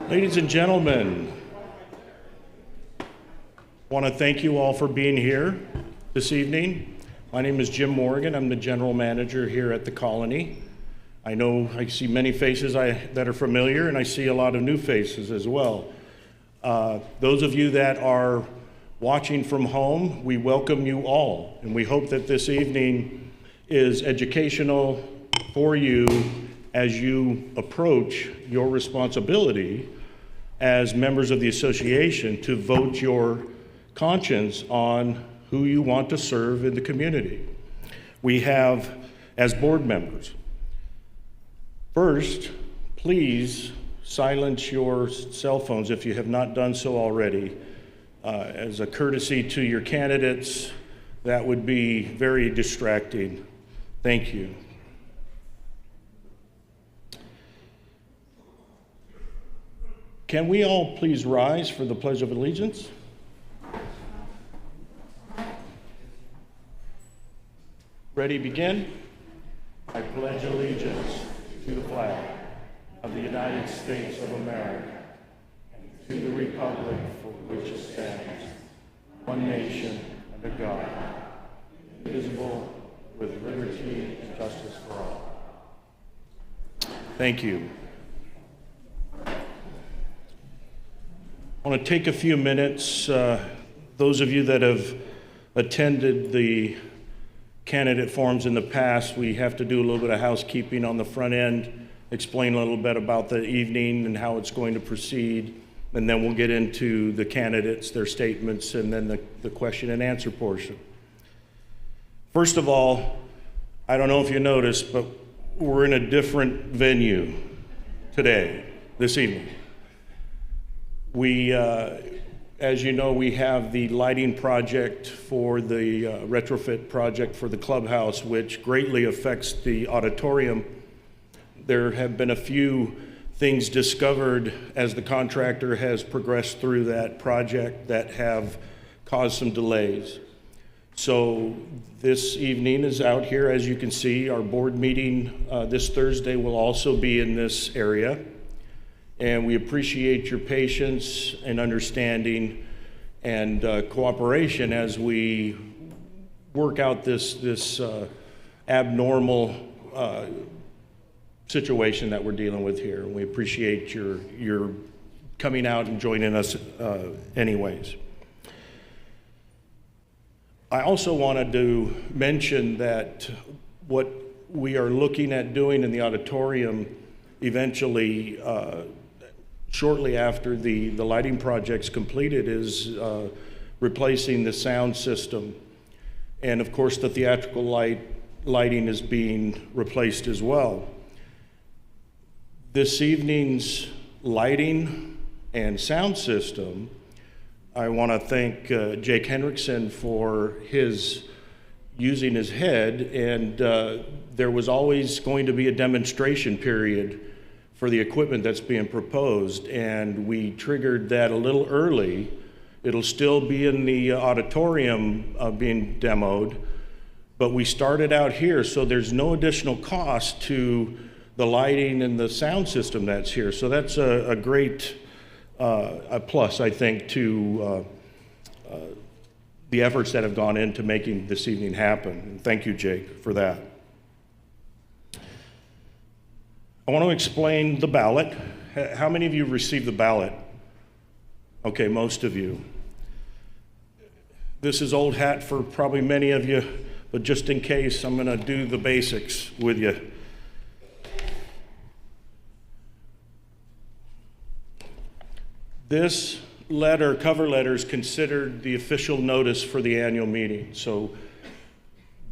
Ladies and gentlemen, I want to thank you all for being here this evening. My name is Jim Morgan. I'm the general manager here at the Colony. I know I see many faces that are familiar, and I see a lot of new faces as well. Those of you that are watching from home, we welcome you all, and we hope that this evening is educational for you as you approach your responsibility as members of the association to vote your conscience on who you want to serve in the community. We have, as board members, first, please silence your cell phones if you have not done so already. As a courtesy to your candidates, that would be very distracting. Thank you. Can we all please rise for the Pledge of Allegiance? Ready, begin? I pledge allegiance to the flag of the United States of America, and to the republic for which it stands, one nation, under God, indivisible, with liberty and justice for all. Thank you. I want to take a few minutes. Those of you that have attended the candidate forums in the past, we have to do a little bit of housekeeping on the front end, explain a little bit about the evening and how it's going to proceed, and then we'll get into the candidates, their statements, and then the question and answer portion. First of all, I don't know if you noticed, but we're in a different venue today, this evening. We, as you know, we have the lighting project for the retrofit project for the clubhouse, which greatly affects the auditorium. There have been a few things discovered as the contractor has progressed through that project that have caused some delays. So this evening is out here, as you can see. Our board meeting this Thursday will also be in this area. And we appreciate your patience and understanding and cooperation as we work out this abnormal situation that we're dealing with here. And we appreciate your coming out and joining us anyways. I also wanted to mention that what we are looking at doing in the auditorium eventually, shortly after the lighting project's completed, is replacing the sound system. And of course, the theatrical lighting is being replaced as well. This evening's lighting and sound system, I want to thank Jake Henriksen for using his head, and there was always going to be a demonstration period for the equipment that's being proposed, and we triggered that a little early. It'll still be in the auditorium being demoed, but we started out here, so there's no additional cost to the lighting and the sound system that's here. So that's a great a plus, I think, to the efforts that have gone into making this evening happen. And thank you, Jake, for that. I want to explain the ballot. How many of you received the ballot? Okay, most of you. This is old hat for probably many of you, but just in case, I'm going to do the basics with you. This cover letter, is considered the official notice for the annual meeting. So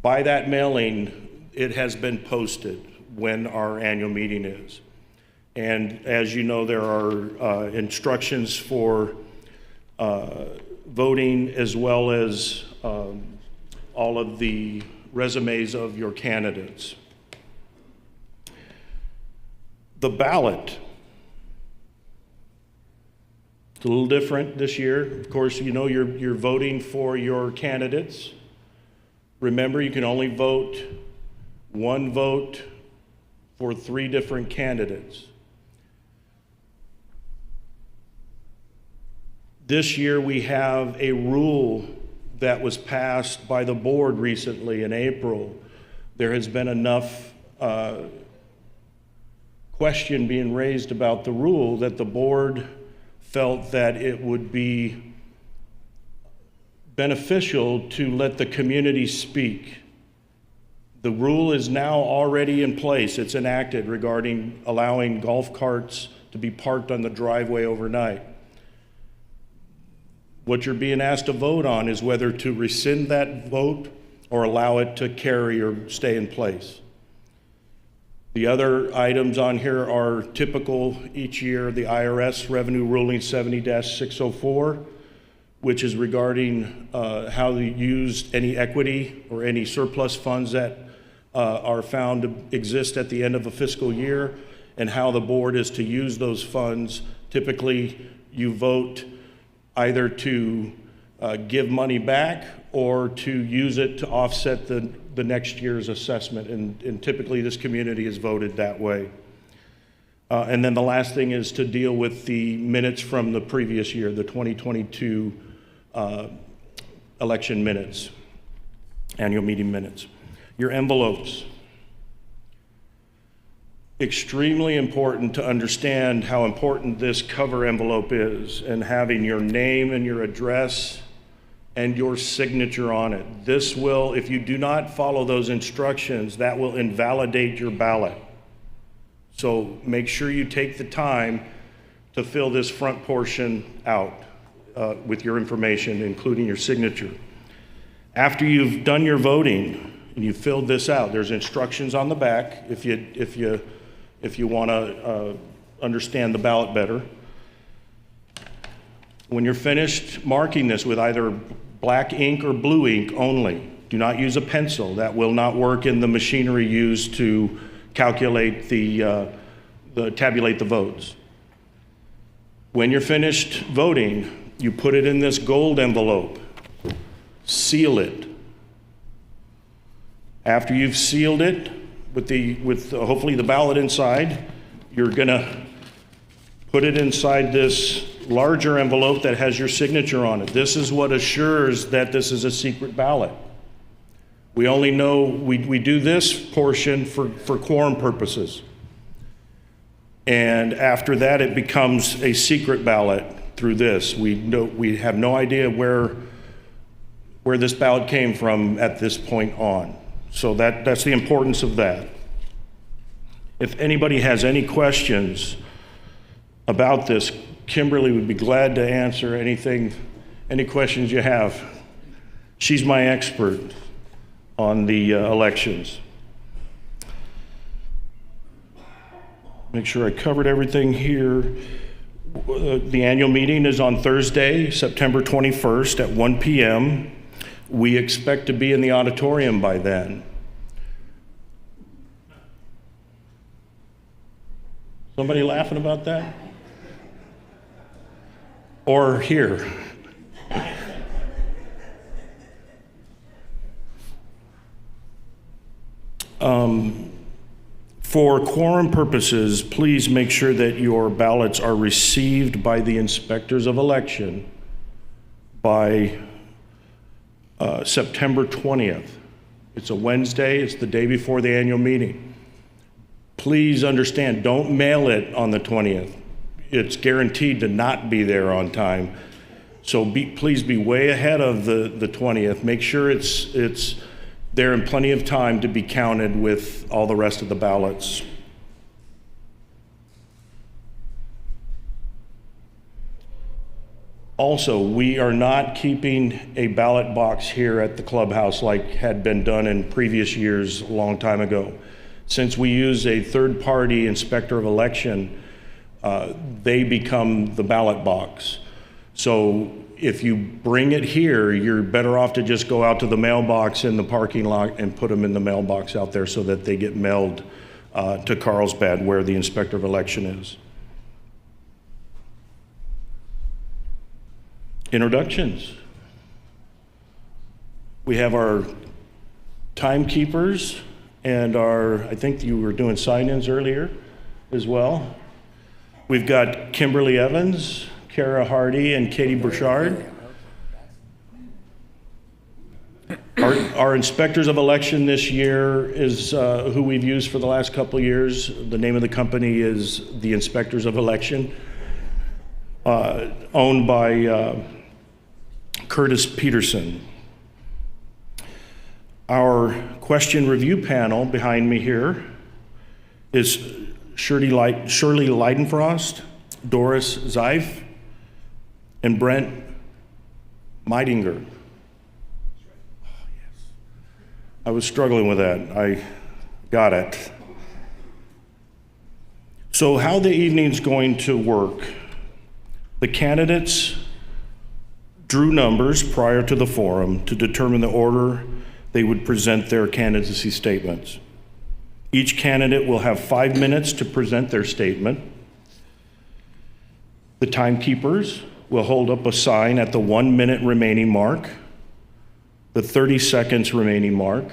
by that mailing, it has been posted when our annual meeting is. And as you know, there are instructions for voting, as well as all of the resumes of your candidates. The ballot, it's a little different this year. Of course, you know you're voting for your candidates. Remember, you can only vote one vote for 3 different candidates. This year we have a rule that was passed by the board recently in April. There has been enough question being raised about the rule that the board felt that it would be beneficial to let the community speak. The rule is now already in place. It's enacted regarding allowing golf carts to be parked on the driveway overnight. What you're being asked to vote on is whether to rescind that vote or allow it to carry or stay in place. The other items on here are typical each year, the IRS Revenue Ruling 70-604, which is regarding how to use any equity or any surplus funds that are found to exist at the end of a fiscal year, and how the board is to use those funds. Typically, you vote either to give money back or to use it to offset the next year's assessment, and typically this community has voted that way. And then the last thing is to deal with the minutes from the previous year, the 2022 election minutes, annual meeting minutes. Your envelopes. Extremely important to understand how important this cover envelope is, and having your name and your address and your signature on it. This will, if you do not follow those instructions, that will invalidate your ballot. So make sure you take the time to fill this front portion out with your information, including your signature. After you've done your voting and you've filled this out, there's instructions on the back if you want to understand the ballot better. When you're finished marking this with either black ink or blue ink only, do not use a pencil. That will not work in the machinery used to calculate tabulate the votes. When you're finished voting, you put it in this gold envelope, seal it. After you've sealed it with hopefully the ballot inside, you're gonna put it inside this larger envelope that has your signature on it. This is what assures that this is a secret ballot. We only know, we do this portion for quorum purposes. And after that, it becomes a secret ballot through this. We have no idea where this ballot came from at this point on. So that's the importance of that. If anybody has any questions about this, Kimberly would be glad to answer any questions you have. She's my expert on the elections. Make sure I covered everything here. The annual meeting is on Thursday, September 21st at 1 p.m. We expect to be in the auditorium by then. Somebody laughing about that? Or here? For quorum purposes, please make sure that your ballots are received by the inspectors of election by September 20th. It's a Wednesday, it's the day before the annual meeting. Please understand, don't mail it on the 20th. It's guaranteed to not be there on time. So please be way ahead of the 20th. Make sure it's there in plenty of time to be counted with all the rest of the ballots. Also, we are not keeping a ballot box here at the clubhouse like had been done in previous years a long time ago. Since we use a third-party inspector of election, they become the ballot box. So if you bring it here, you're better off to just go out to the mailbox in the parking lot and put them in the mailbox out there so that they get mailed to Carlsbad, where the inspector of election is. Introductions. We have our timekeepers and I think you were doing sign-ins earlier as well. We've got Kimberly Evans. Kara Hardy and Katie Burchard. Our inspectors of election this year is who we've used for the last couple of years. The name of the company is the Inspectors of Election, owned by Curtis Peterson. Our question review panel behind me here is Shirley Leidenfrost, Doris Zeif, and Brent Meidinger. I was struggling with that. I got it. So how the evening's going to work. The candidates drew numbers prior to the forum to determine the order they would present their candidacy statements. Each candidate will have 5 minutes to present their statement. The timekeepers will hold up a sign at the 1 minute remaining mark, the 30 seconds remaining mark,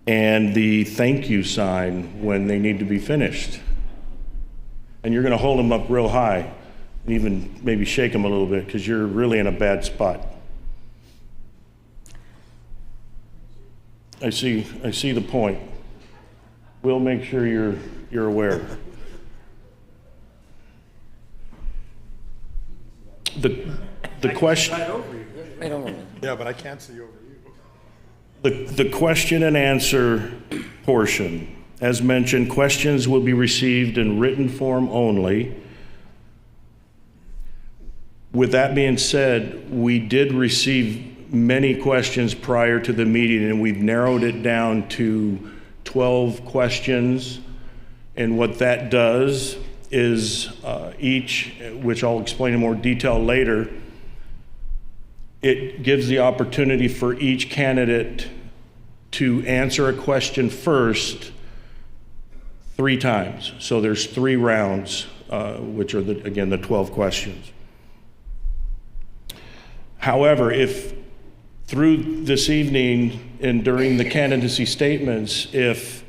and the thank you sign when they need to be finished. And you're gonna hold them up real high and even maybe shake them a little bit because you're really in a bad spot. I see the point. We'll make sure you're aware. The question. Yeah, but I can't see over you. The question and answer portion. As mentioned, questions will be received in written form only. With that being said, we did receive many questions prior to the meeting, and we've narrowed it down to 12 questions. And what that does is each, which I'll explain in more detail later, it gives the opportunity for each candidate to answer a question first 3 times. So there's 3 rounds, which are, again, the 12 questions. However, if through this evening and during the candidacy statements, if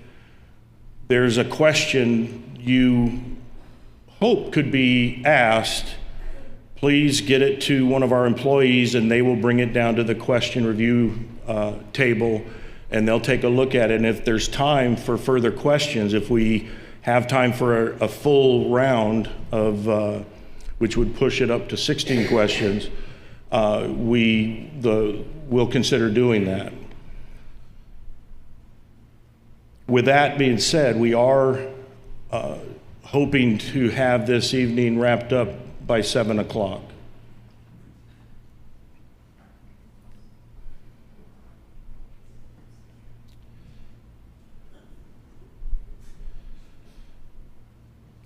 there's a question you hope could be asked, please get it to one of our employees and they will bring it down to the question review table and they'll take a look at it. And if there's time for further questions, if we have time for a full round of, which would push it up to 16 questions, we'll consider doing that. With that being said, we are hoping to have this evening wrapped up by 7 o'clock.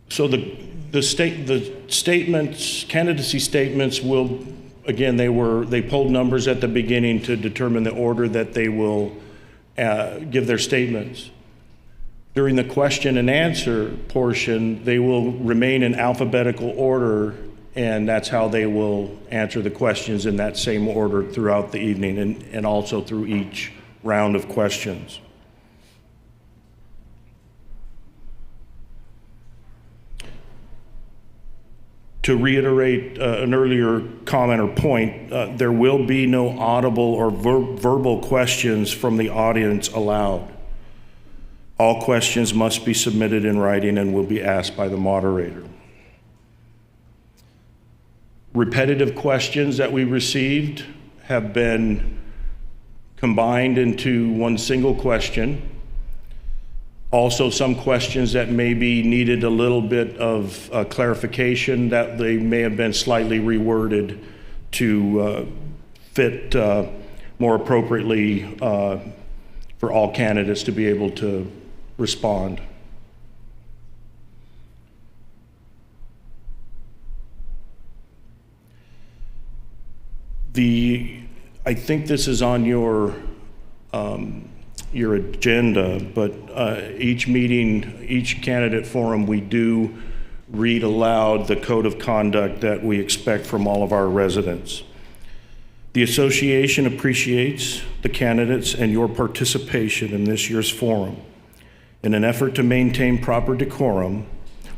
So the statements, candidacy statements will, again, they polled numbers at the beginning to determine the order that they will give their statements. During the question and answer portion, they will remain in alphabetical order, and that's how they will answer the questions in that same order throughout the evening and also through each round of questions. To reiterate an earlier comment or point, there will be no audible or verbal questions from the audience allowed. All questions must be submitted in writing and will be asked by the moderator. Repetitive questions that we received have been combined into one single question. Also, some questions that maybe needed a little bit of clarification, that they may have been slightly reworded to fit more appropriately for all candidates to be able to respond. I think this is on your agenda, but each meeting, each candidate forum, we do read aloud the code of conduct that we expect from all of our residents. The association appreciates the candidates and your participation in this year's forum. In an effort to maintain proper decorum,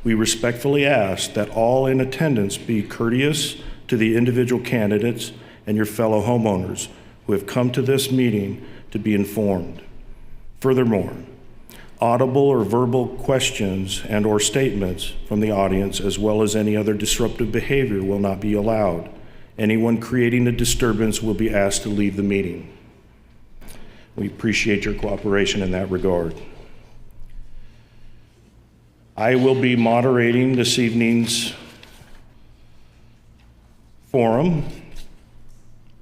we respectfully ask that all in attendance be courteous to the individual candidates and your fellow homeowners who have come to this meeting to be informed. Furthermore, audible or verbal questions and/or statements from the audience, as well as any other disruptive behavior, will not be allowed. Anyone creating a disturbance will be asked to leave the meeting. We appreciate your cooperation in that regard. I will be moderating this evening's forum.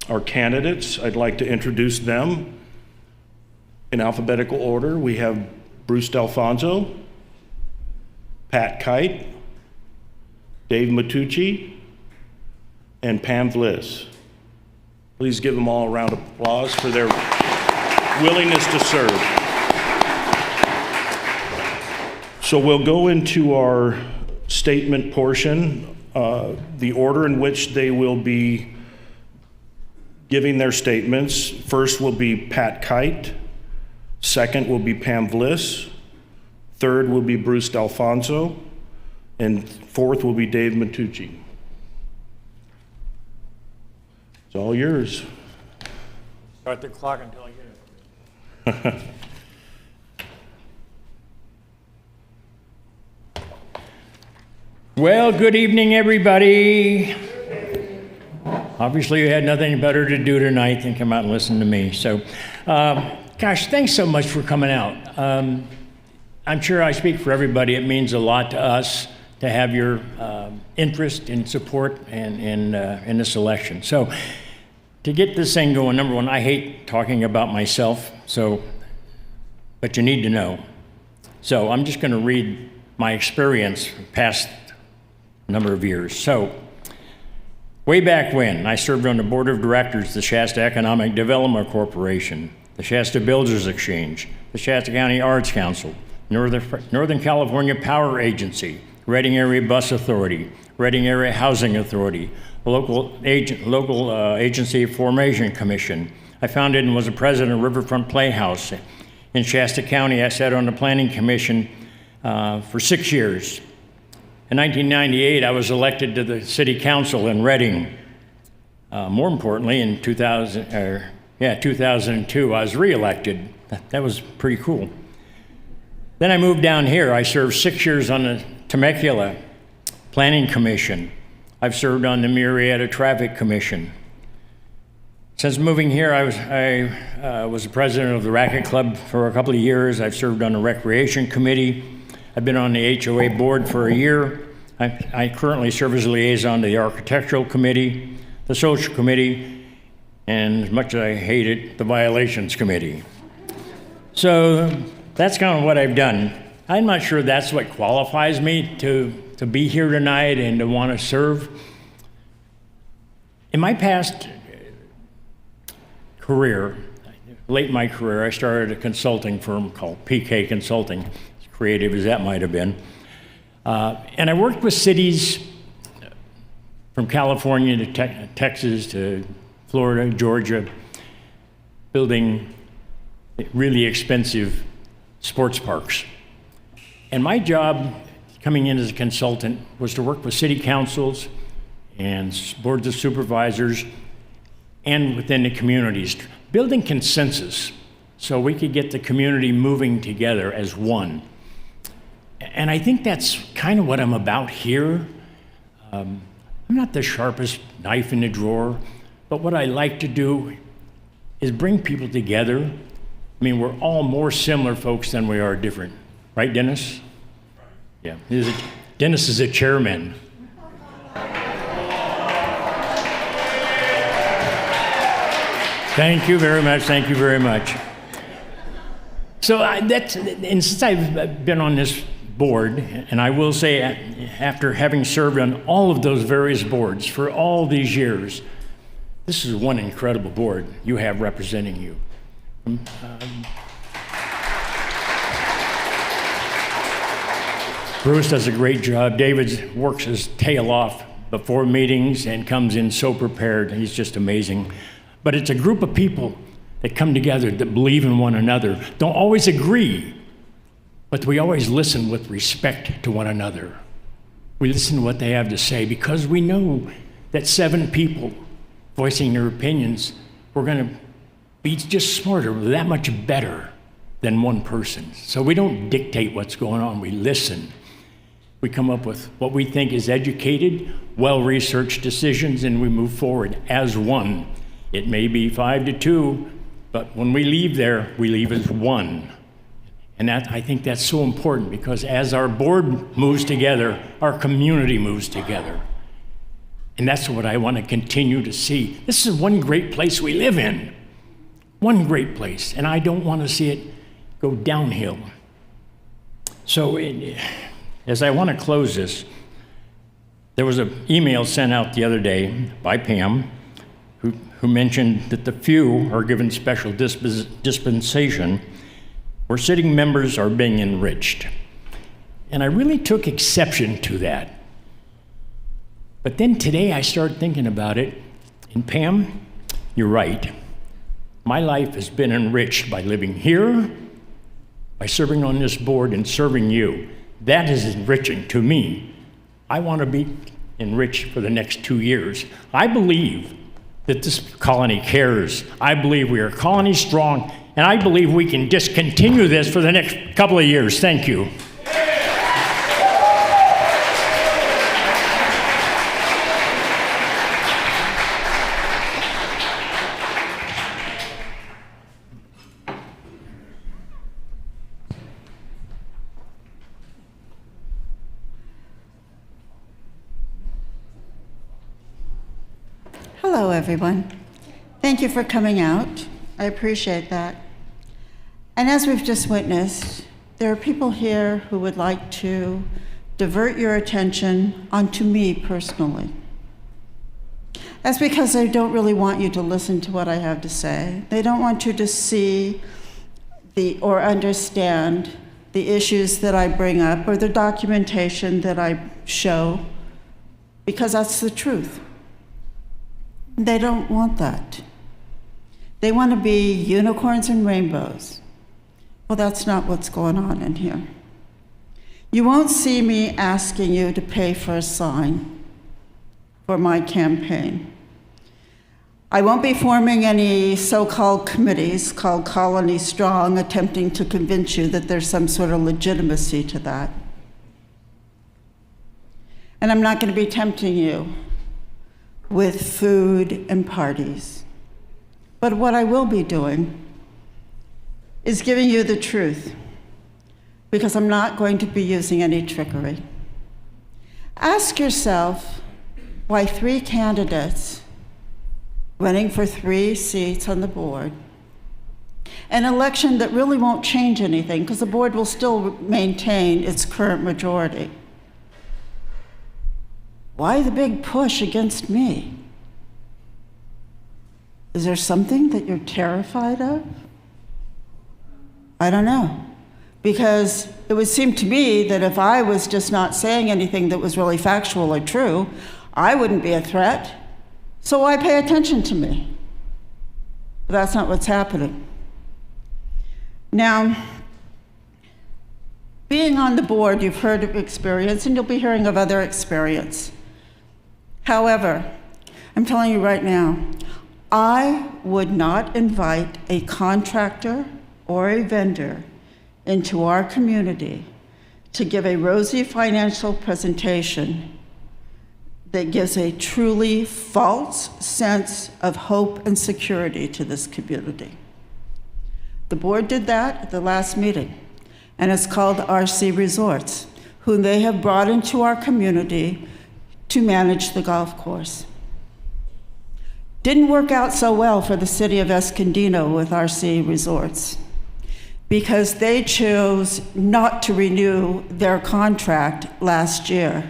Our candidates, I'd like to introduce them in alphabetical order. We have Bruce D'Alfonso, Pat Kite, Dave Matucci, and Pam Bliss. Please give them all a round of applause for their willingness to serve. So we'll go into our statement portion. The order in which they will be giving their statements: first will be Pat Kite, second will be Pam Bliss, third will be Bruce D'Alfonso, and fourth will be Dave Matucci. It's all yours. Start the clock until I get it. Well, good evening, everybody. Obviously, you had nothing better to do tonight than come out and listen to me. So, gosh, thanks so much for coming out. I'm sure I speak for everybody. It means a lot to us to have your interest and support in this election. So, to get this thing going, number one, I hate talking about myself, but you need to know. So I'm just going to read my experience past number of years. So, way back when, I served on the board of directors of the Shasta Economic Development Corporation, the Shasta Builders Exchange, the Shasta County Arts Council, Northern California Power Agency, Reading Area Bus Authority, Reading Area Housing Authority, local agency formation commission. I founded and was the president of Riverfront Playhouse. In Shasta County, I sat on the planning commission for 6 years. In 1998, I was elected to the city council in Reading. More importantly, in 2002, I was reelected. That was pretty cool. Then I moved down here. I served 6 years on the Temecula Planning Commission. I've served on the Murrieta Traffic Commission. Since moving here, I was the president of the Racquet Club for a couple of years. I've served on the Recreation Committee. I've been on the HOA board for a year. I currently serve as a liaison to the Architectural Committee, the Social Committee, and as much as I hate it, the Violations Committee. So that's kind of what I've done. I'm not sure that's what qualifies me to be here tonight and to want to serve. In my past career, late in my career, I started a consulting firm called PK Consulting, as creative as that might have been. And I worked with cities from California to Texas to Florida, Georgia, building really expensive sports parks. And my job coming in as a consultant was to work with city councils and boards of supervisors and within the communities, building consensus so we could get the community moving together as one. And I think that's kind of what I'm about here. I'm not the sharpest knife in the drawer, but what I like to do is bring people together. I mean, we're all more similar folks than we are different. Right, Dennis? Yeah. Dennis is a chairman. Thank you very much. Thank you very much. So and since I've been on this board, and I will say after having served on all of those various boards for all these years, this is one incredible board you have representing you. Bruce does a great job. David works his tail off before meetings and comes in so prepared. He's just amazing. But it's a group of people that come together that believe in one another, don't always agree, but we always listen with respect to one another. We listen to what they have to say because we know that 7 people voicing their opinions, we're going to be just smarter, that much better than one person. So we don't dictate what's going on, we listen. We come up with what we think is educated, well-researched decisions, and we move forward as one. It may be 5-2, but when we leave there, we leave as one. And I think that's so important because as our board moves together, our community moves together. And that's what I want to continue to see. This is one great place we live in. One great place. And I don't want to see it go downhill. So as I want to close this, there was an email sent out the other day by Pam who mentioned that the few are given special dispensation where sitting members are being enriched. And I really took exception to that. But then today I started thinking about it, and Pam, you're right. My life has been enriched by living here, by serving on this board and serving you. That is enriching to me. I want to be enriched for the next 2 years. I believe that this colony cares. I believe we are colony strong, and I believe we can just continue this for the next couple of years. Thank you. Hello, everyone. Thank you for coming out. I appreciate that. And as we've just witnessed, there are people here who would like to divert your attention onto me personally. That's because they don't really want you to listen to what I have to say. They don't want you to see or understand the issues that I bring up or the documentation that I show, because that's the truth. They don't want that. They want to be unicorns and rainbows. Well, that's not what's going on in here. You won't see me asking you to pay for a sign for my campaign. I won't be forming any so-called committees called Colony Strong, attempting to convince you that there's some sort of legitimacy to that. And I'm not going to be tempting you with food and parties. But what I will be doing is giving you the truth, because I'm not going to be using any trickery. Ask yourself why 3 candidates running for 3 seats on the board, an election that really won't change anything because the board will still maintain its current majority. Why the big push against me? Is there something that you're terrified of? I don't know. Because it would seem to me that if I was just not saying anything that was really factual or true, I wouldn't be a threat. So why pay attention to me? But that's not what's happening. Now, being on the board, you've heard of experience, and you'll be hearing of other experience. However, I'm telling you right now, I would not invite a contractor or a vendor into our community to give a rosy financial presentation that gives a truly false sense of hope and security to this community. The board did that at the last meeting, and it's called RC Resorts, whom they have brought into our community to manage the golf course. Didn't work out so well for the city of Escondido with RC Resorts because they chose not to renew their contract last year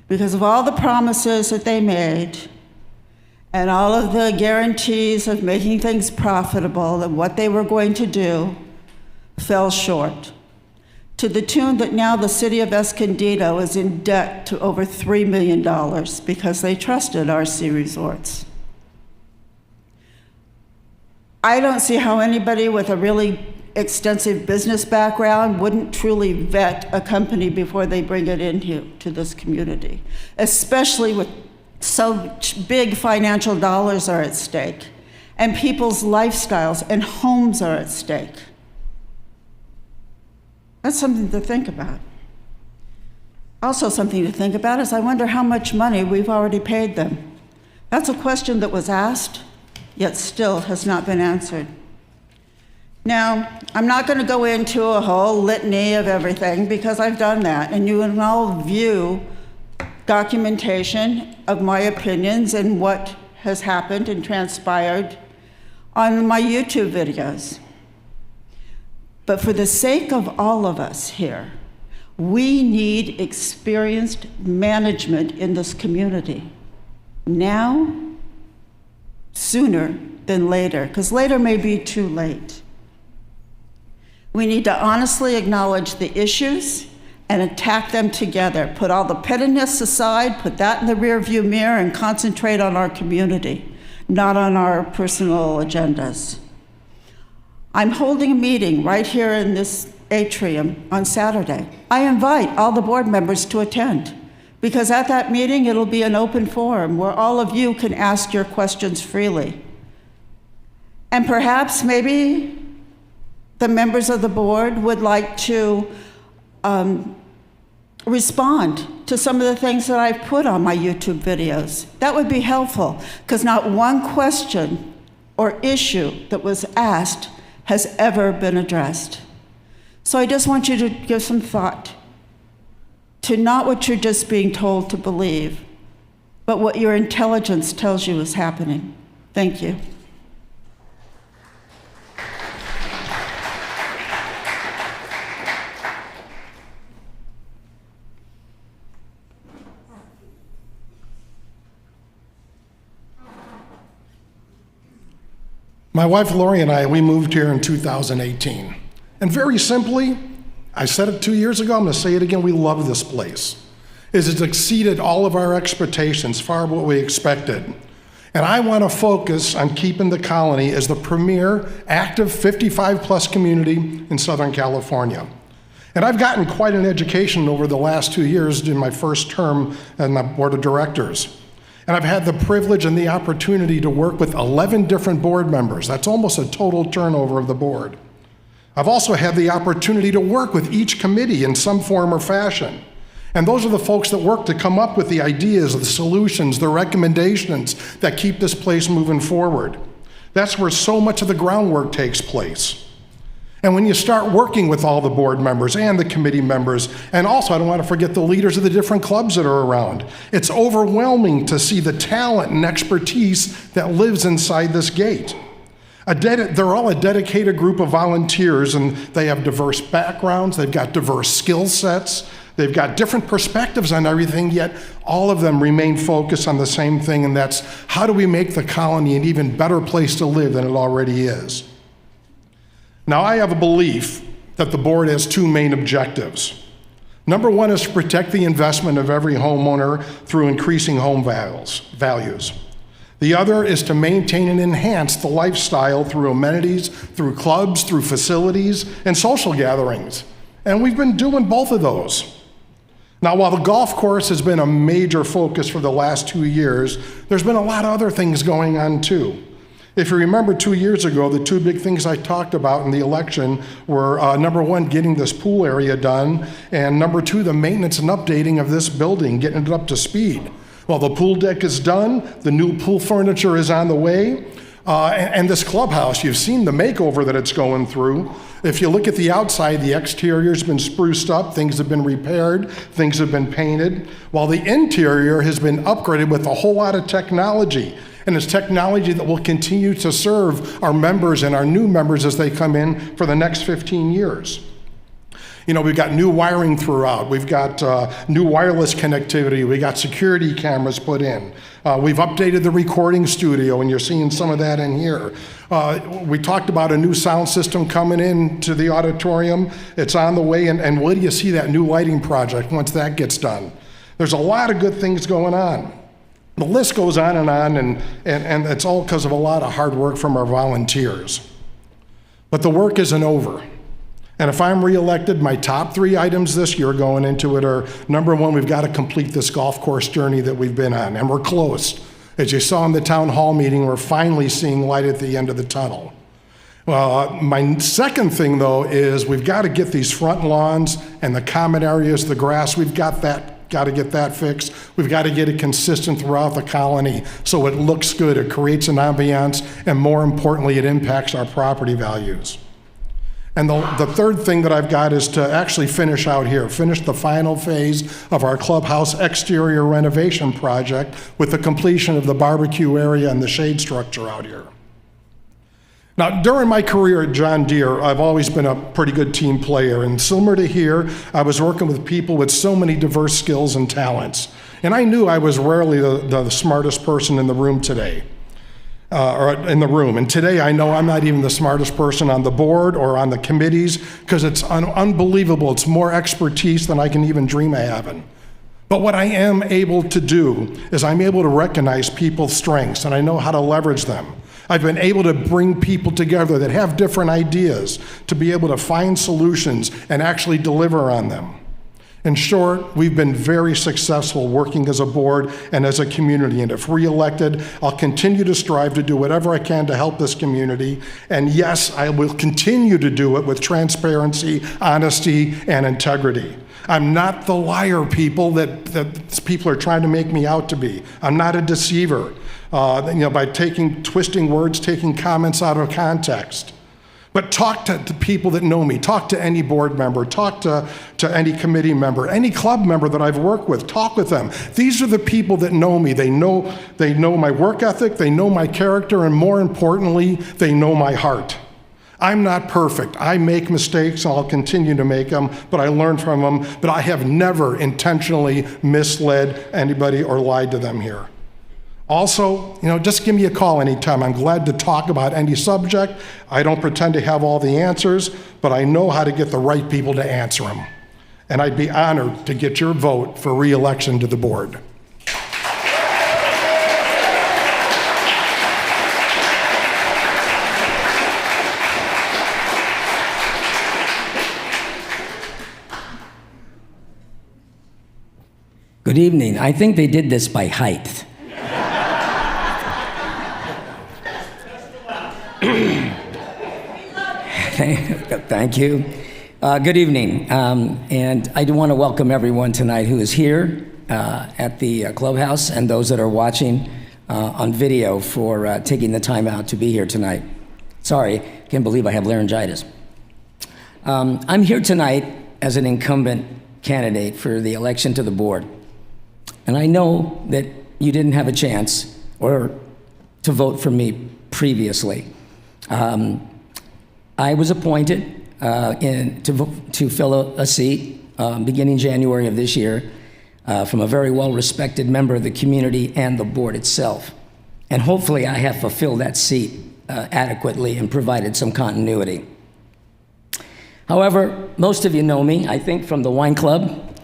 because of all the promises that they made and all of the guarantees of making things profitable and what they were going to do fell short, to the tune that now the city of Escondido is in debt to over $3 million because they trusted RC Resorts. I don't see how anybody with a really extensive business background wouldn't truly vet a company before they bring it into to this community, especially with so big financial dollars are at stake, and people's lifestyles and homes are at stake. That's something to think about. Also something to think about is I wonder how much money we've already paid them. That's a question that was asked, yet still has not been answered. Now, I'm not going to go into a whole litany of everything because I've done that, and you can all view documentation of my opinions and what has happened and transpired on my YouTube videos. But for the sake of all of us here, we need experienced management in this community. Now, sooner than later, because later may be too late. We need to honestly acknowledge the issues and attack them together. Put all the pettiness aside, put that in the rearview mirror, and concentrate on our community, not on our personal agendas. I'm holding a meeting right here in this atrium on Saturday. I invite all the board members to attend, because at that meeting, it'll be an open forum where all of you can ask your questions freely. And perhaps maybe the members of the board would like to respond to some of the things that I've put on my YouTube videos. That would be helpful, because not one question or issue that was asked has ever been addressed. So I just want you to give some thought to not what you're just being told to believe, but what your intelligence tells you is happening. Thank you. My wife Lori and I, we moved here in 2018. And very simply, I said it 2 years ago, I'm gonna say it again, we love this place. It's exceeded all of our expectations, far what we expected. And I wanna focus on keeping the colony as the premier active 55+ community in Southern California. And I've gotten quite an education over the last 2 years in my first term on the board of directors. And I've had the privilege and the opportunity to work with 11 different board members. That's almost a total turnover of the board. I've also had the opportunity to work with each committee in some form or fashion. And those are the folks that work to come up with the ideas, the solutions, the recommendations that keep this place moving forward. That's where so much of the groundwork takes place. And when you start working with all the board members and the committee members, and also I don't want to forget the leaders of the different clubs that are around, it's overwhelming to see the talent and expertise that lives inside this gate. They're all a dedicated group of volunteers, and they have diverse backgrounds, they've got diverse skill sets, they've got different perspectives on everything, yet all of them remain focused on the same thing, and that's how do we make the colony an even better place to live than it already is. Now, I have a belief that the board has two main objectives. Number one is to protect the investment of every homeowner through increasing home values. The other is to maintain and enhance the lifestyle through amenities, through clubs, through facilities, and social gatherings. And we've been doing both of those. Now, while the golf course has been a major focus for the last 2 years, there's been a lot of other things going on too. If you remember 2 years ago, the two big things I talked about in the election were number one, getting this pool area done, and number two, the maintenance and updating of this building, getting it up to speed. Well, the pool deck is done, the new pool furniture is on the way, and this clubhouse, you've seen the makeover that it's going through. If you look at the outside, the exterior's been spruced up, things have been repaired, things have been painted, while the interior has been upgraded with a whole lot of technology. And it's technology that will continue to serve our members and our new members as they come in for the next 15 years. You know, we've got new wiring throughout. We've got new wireless connectivity. We got security cameras put in. We've updated the recording studio, and you're seeing some of that in here. We talked about a new sound system coming in to the auditorium. It's on the way, and wait till you see that new lighting project once that gets done. There's a lot of good things going on. The list goes on, and it's all because of a lot of hard work from our volunteers. But the work isn't over. And if I'm reelected, my top 3 items this year going into it are, number 1, we've got to complete this golf course journey that we've been on, and we're close. As you saw in the town hall meeting, we're finally seeing light at the end of the tunnel. Well, my second thing, though, is we've got to get these front lawns and the common areas, the grass, we've got to get that fixed. We've got to get it consistent throughout the colony so it looks good, it creates an ambiance, and more importantly, it impacts our property values. And the third thing that I've got is to actually finish out here, finish the final phase of our clubhouse exterior renovation project with the completion of the barbecue area and the shade structure out here. Now, during my career at John Deere, I've always been a pretty good team player, and similar to here, I was working with people with so many diverse skills and talents. And I knew I was rarely the smartest person in the room today. And today I know I'm not even the smartest person on the board or on the committees because it's unbelievable. It's more expertise than I can even dream of having. But what I am able to do is I'm able to recognize people's strengths and I know how to leverage them. I've been able to bring people together that have different ideas to be able to find solutions and actually deliver on them. In short, we've been very successful working as a board and as a community, and if reelected, I'll continue to strive to do whatever I can to help this community, and yes, I will continue to do it with transparency, honesty, and integrity. I'm not the liar people that people are trying to make me out to be. I'm not a deceiver, by twisting words, taking comments out of context. But talk to people that know me, talk to any board member, talk to any committee member, any club member that I've worked with, talk with them. These are the people that know me. They know my work ethic, they know my character, and more importantly, they know my heart. I'm not perfect. I make mistakes, and I'll continue to make them, but I learn from them, but I have never intentionally misled anybody or lied to them here. Also, just give me a call anytime. I'm glad to talk about any subject. I don't pretend to have all the answers, but I know how to get the right people to answer them. And I'd be honored to get your vote for re-election to the board. Good evening. I think they did this by height. Thank you. Good evening. And I do want to welcome everyone tonight who is here at the clubhouse and those that are watching on video for taking the time out to be here tonight. Sorry, can't believe I have laryngitis. I'm here tonight as an incumbent candidate for the election to the board. And I know that you didn't have a chance or to vote for me previously. I was appointed to fill a seat beginning January of this year from a very well-respected member of the community and the board itself. And hopefully I have fulfilled that seat adequately and provided some continuity. However, most of you know me, I think, from the wine club,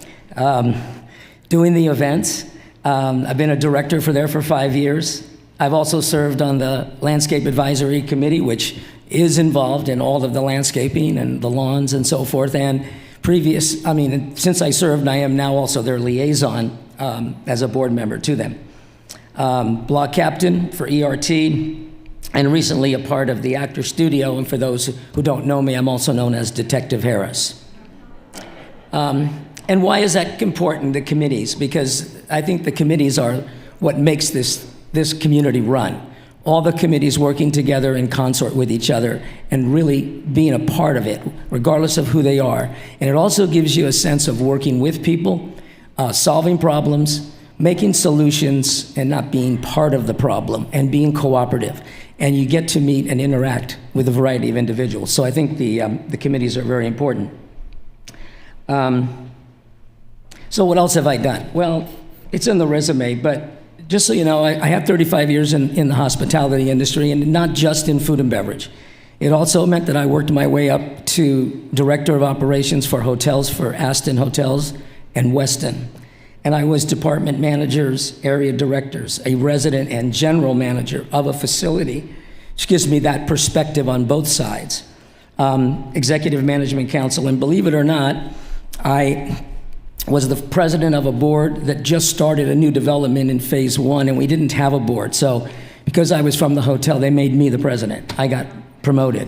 doing the events. I've been a director there for 5 years. I've also served on the Landscape Advisory Committee, which is involved in all of the landscaping and the lawns and so forth. And since I served, I am now also their liaison as a board member to them. Block captain for ERT, and recently a part of the Actor Studio. And for those who don't know me, I'm also known as Detective Harris. And why is that important, the committees? Because I think the committees are what makes this community run. All the committees working together in consort with each other and really being a part of it, regardless of who they are. And it also gives you a sense of working with people, solving problems, making solutions, and not being part of the problem, and being cooperative. And you get to meet and interact with a variety of individuals. So I think the committees are very important. So what else have I done? Well, it's in the resume, but just so you know, I have 35 years in the hospitality industry, and not just in food and beverage. It also meant that I worked my way up to director of operations for hotels for Aston Hotels and Westin. And I was department managers, area directors, a resident and general manager of a facility, which gives me that perspective on both sides. Executive Management Council, and believe it or not, I was the president of a board that just started a new development in phase 1, and we didn't have a board. So because I was from the hotel, they made me the president. I got promoted.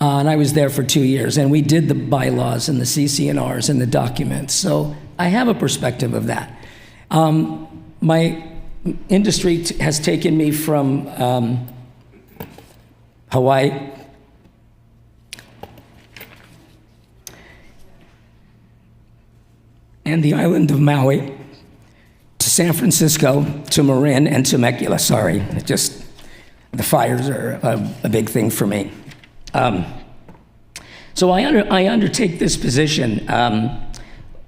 And I was there for 2 years, and we did the bylaws and the CC&Rs and the documents. So I have a perspective of that. My industry has taken me from Hawaii, and the island of Maui, to San Francisco, to Marin, and Temecula. Sorry, the fires are a big thing for me. So I undertake this position,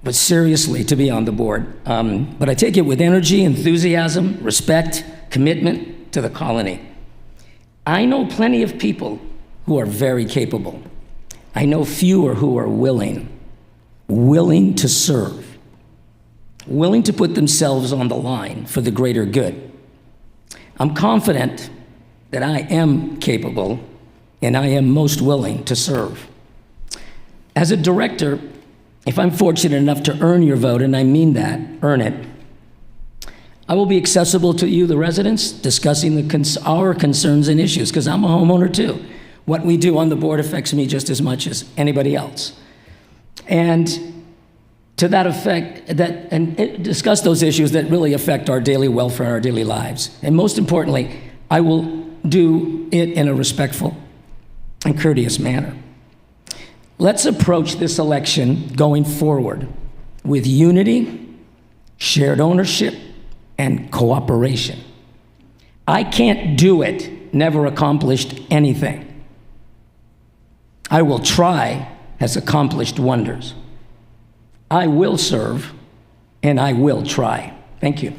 but seriously, to be on the board. But I take it with energy, enthusiasm, respect, commitment to the colony. I know plenty of people who are very capable. I know fewer who are willing to serve, willing to put themselves on the line for the greater good. I'm confident that I am capable and I am most willing to serve. As a director, if I'm fortunate enough to earn your vote, and I mean that, earn it, I will be accessible to you, the residents, discussing our concerns and issues, because I'm a homeowner too. What we do on the board affects me just as much as anybody else. And to that effect, discuss those issues that really affect our daily welfare, our daily lives. And most importantly, I will do it in a respectful and courteous manner. Let's approach this election going forward with unity, shared ownership, and cooperation. I can't do it, never accomplished anything. I will try has accomplished wonders. I will serve, and I will try. Thank you.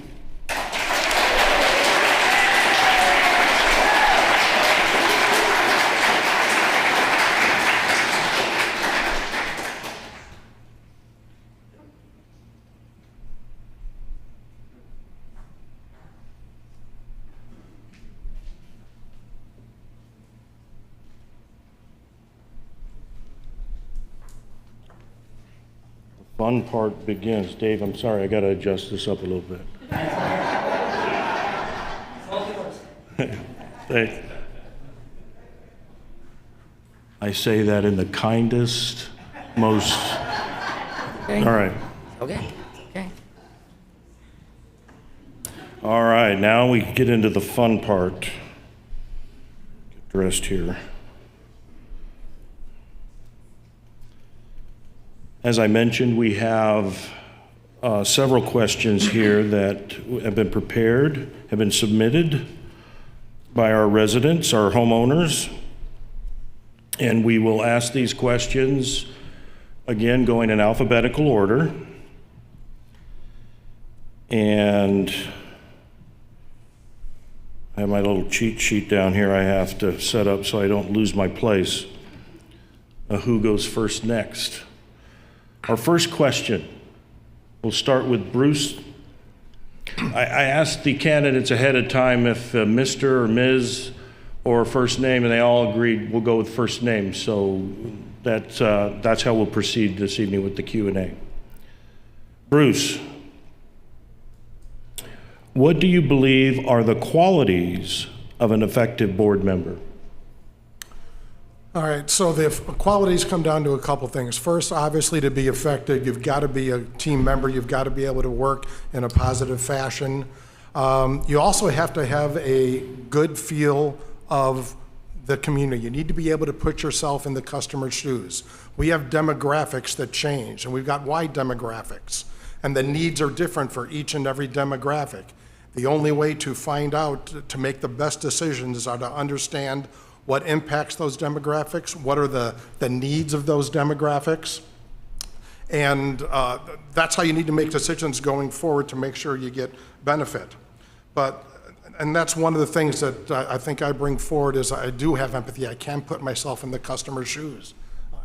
Fun part begins. Dave, I'm sorry, I got to adjust this up a little bit. I say that in the kindest, most. Okay. All right. Okay. All right, now we get into the fun part. Get dressed here. As I mentioned, we have several questions here that have been prepared, have been submitted by our residents, our homeowners, and we will ask these questions, again, going in alphabetical order. And I have my little cheat sheet down here I have to set up so I don't lose my place. Who goes first next? Our first question, we'll start with Bruce. I asked the candidates ahead of time if Mr. or Ms. or first name, and they all agreed we'll go with first name. So that's how we'll proceed this evening with the Q&A. Bruce, what do you believe are the qualities of an effective board member? All right, so the qualities come down to a couple things. First, obviously, to be effective, you've got to be a team member. You've got to be able to work in a positive fashion. You also have to have a good feel of the community. You need to be able to put yourself in the customer's shoes. We have demographics that change, and we've got wide demographics, and the needs are different for each and every demographic. The only way to find out, to make the best decisions, are to understand what impacts those demographics, what are the needs of those demographics, and that's how you need to make decisions going forward to make sure you get benefit. And that's one of the things that I think I bring forward is I do have empathy. I can put myself in the customer's shoes.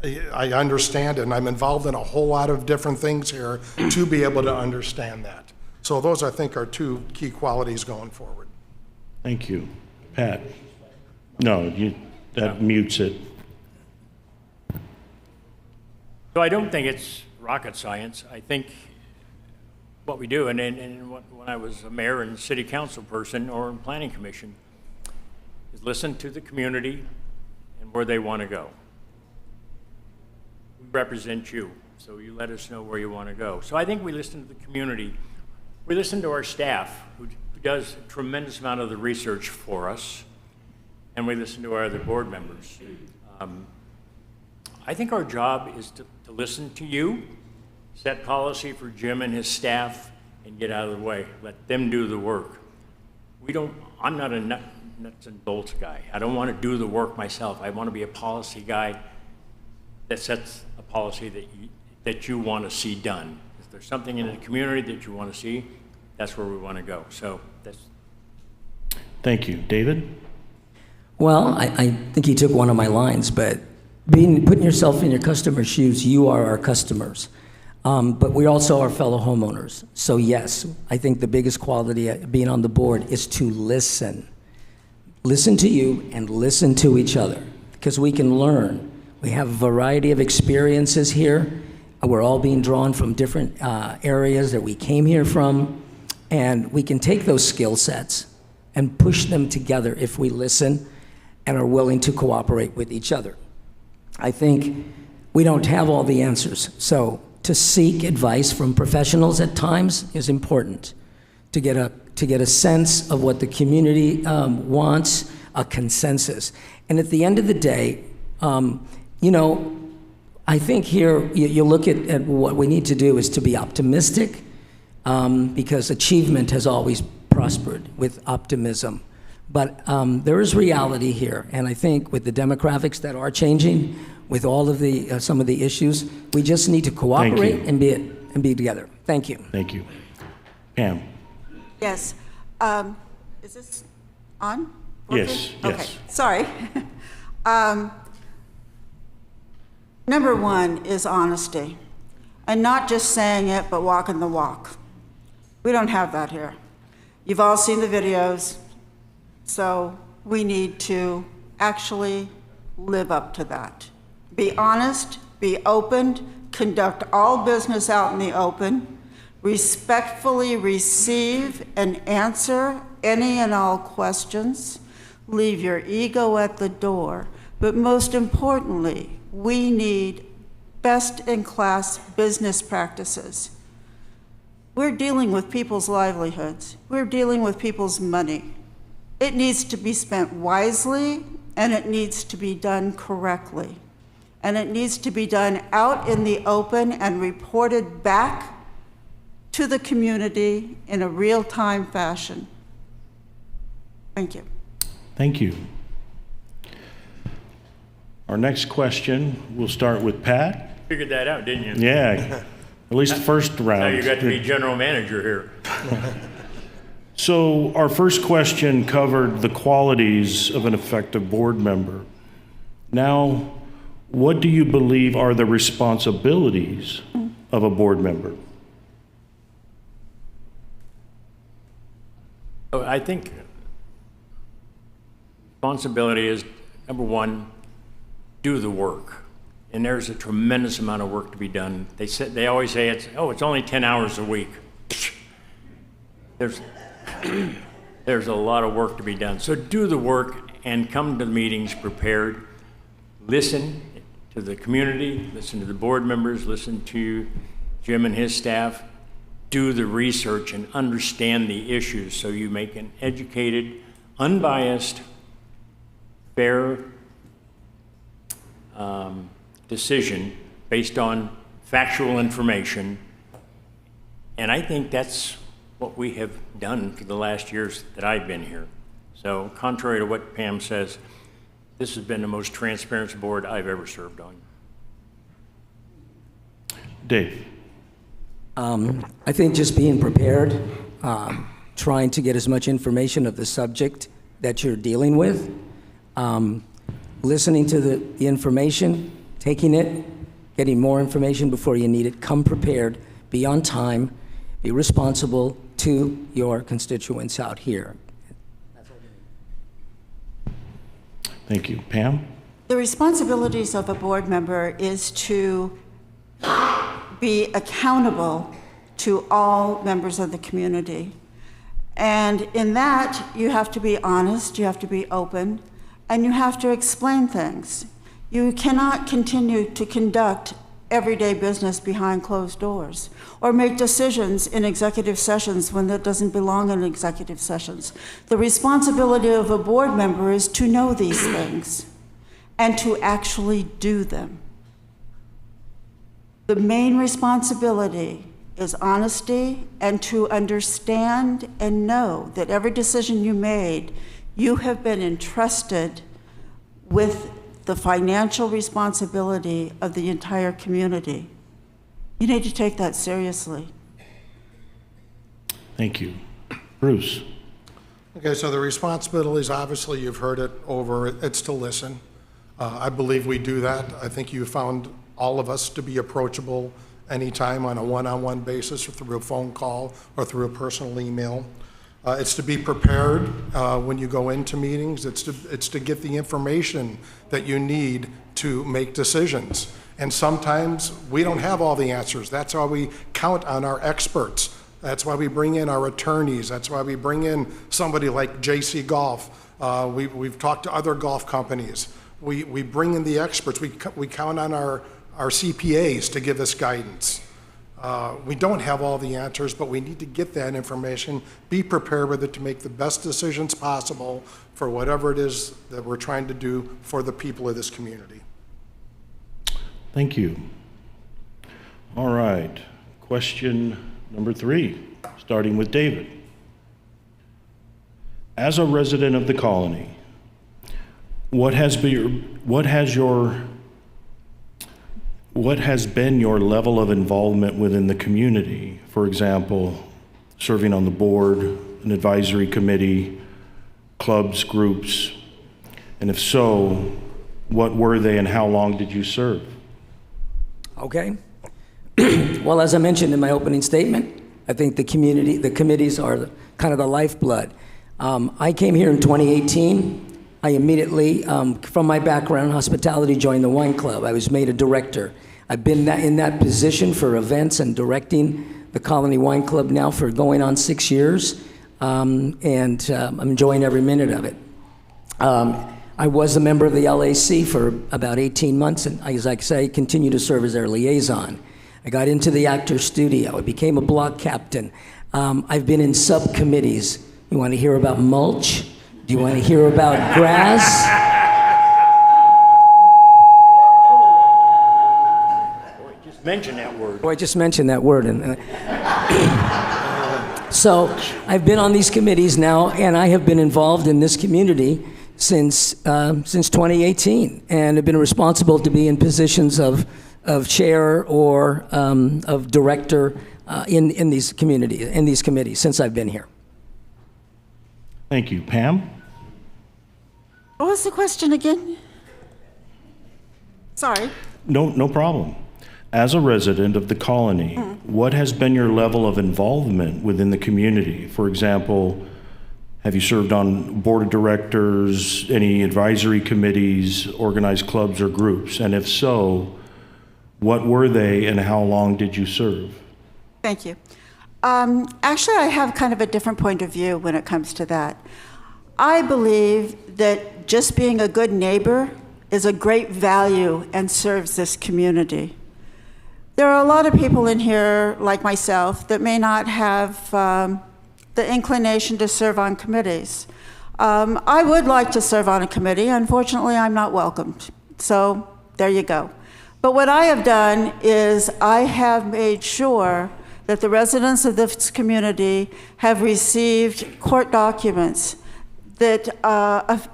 I understand it, and I'm involved in a whole lot of different things here to be able to understand that. So those, I think, are two key qualities going forward. Thank you. Pat? No, that mutes it. So I don't think it's rocket science. I think what we do, and when I was a mayor and city council person or in planning commission, is listen to the community and where they want to go. We represent you, so you let us know where you want to go. So I think we listen to the community. We listen to our staff, who does a tremendous amount of the research for us, and we listen to our other board members. I think our job is to listen to you, set policy for Jim and his staff, and get out of the way. Let them do the work. I'm not a nuts and bolts guy. I don't want to do the work myself. I want to be a policy guy that sets a policy that you want to see done. If there's something in the community that you want to see, that's where we want to go. So that's. Thank you. David? Well, I think he took one of my lines, but putting yourself in your customer's shoes, you are our customers. But we also are fellow homeowners. So yes, I think the biggest quality of being on the board is to listen. Listen to you and listen to each other, because we can learn. We have a variety of experiences here. We're all being drawn from different areas that we came here from, and we can take those skill sets and push them together if we listen and are willing to cooperate with each other. I think we don't have all the answers, so to seek advice from professionals at times is important to get a sense of what the community wants, a consensus. And at the end of the day, I think here you look at what we need to do is to be optimistic, because achievement has always prospered with optimism. But there is reality here, and I think with the demographics that are changing, with all of the some of the issues, we just need to cooperate and be together. Thank you. Thank you. Pam? Yes. Is this on? Yes, Okay, yes. sorry. Number one is honesty, and not just saying it, but walking the walk. We don't have that here. You've all seen the videos, so we need to actually live up to that. Be honest, be open, conduct all business out in the open, respectfully receive and answer any and all questions, leave your ego at the door, but most importantly, we need best-in-class business practices. We're dealing with people's livelihoods. We're dealing with people's money. It needs to be spent wisely, and it needs to be done correctly. And it needs to be done out in the open and reported back to the community in a real-time fashion. Thank you. Thank you. Our next question, we'll start with Pat. Figured that out, didn't you? Yeah, at least the first round. Now you got to be general manager here. So our first question covered the qualities of an effective board member. Now, what do you believe are the responsibilities of a board member? I think responsibility is, number one, do the work. And there's a tremendous amount of work to be done. They always say it's only 10 hours a week. There's a lot of work to be done. So do the work and come to the meetings prepared. Listen to the community, listen to the board members, listen to Jim and his staff. Do the research and understand the issues so you make an educated, unbiased, fair decision based on factual information. And I think that's what we have done for the last years that I've been here. So contrary to what Pam says, this has been the most transparent board I've ever served on. Dave? I think just being prepared, trying to get as much information of the subject that you're dealing with, listening to the information, taking it, getting more information before you need it, come prepared, be on time, be responsible to your constituents out here. Thank you. Pam? The responsibilities of a board member is to be accountable to all members of the community. And in that, you have to be honest, you have to be open, and you have to explain things. You cannot continue to conduct everyday business behind closed doors or make decisions in executive sessions when that doesn't belong in executive sessions. The responsibility of a board member is to know these things and to actually do them. The main responsibility is honesty and to understand and know that every decision you made, you have been entrusted with the financial responsibility of the entire community. You need to take that seriously. Thank you. Bruce? Okay, so the responsibilities, obviously, you've heard it over, it's to listen. I believe we do that. I think you found all of us to be approachable anytime on a one-on-one basis or through a phone call or through a personal email. It's to be prepared when you go into meetings. It's to get the information that you need to make decisions. And sometimes we don't have all the answers. That's why we count on our experts. That's why we bring in our attorneys. That's why we bring in somebody like JC Golf. We've talked to other golf companies. We bring in the experts. We count on our CPAs to give us guidance. We don't have all the answers, but we need to get that information, be prepared with it to make the best decisions possible for whatever it is that we're trying to do for the people of this community. Thank you. All right, question number 3, starting with David. As a resident of the colony, what has been your level of involvement within the community? For example, serving on the board, an advisory committee, clubs, groups, and if so, what were they and how long did you serve? Okay. Well, as I mentioned in my opening statement, I think the committees are kind of the lifeblood. I came here in 2018. I immediately, from my background in hospitality, joined the wine club. I was made a director. I've been in that position for events and directing the Colony Wine Club now for going on 6 years, and I'm enjoying every minute of it. I was a member of the LAC for about 18 months, and as I say, continue to serve as their liaison. I got into the Actors Studio. I became a block captain. I've been in subcommittees. You want to hear about mulch? Do you want to hear about grass? Mention that word. Oh, I just mentioned that word. So I've been on these committees now, and I have been involved in this community since 2018, and have been responsible to be in positions of chair or of director in these committees since I've been here. Thank you. Pam? What was the question again? Sorry. No problem. As a resident of the colony, what has been your level of involvement within the community? For example, have you served on board of directors, any advisory committees, organized clubs or groups? And if so, what were they and how long did you serve? Thank you. Actually, I have kind of a different point of view when it comes to that. I believe that just being a good neighbor is a great value and serves this community. There are a lot of people in here, like myself, that may not have the inclination to serve on committees. I would like to serve on a committee. Unfortunately, I'm not welcomed. So there you go. But what I have done is I have made sure that the residents of this community have received court documents that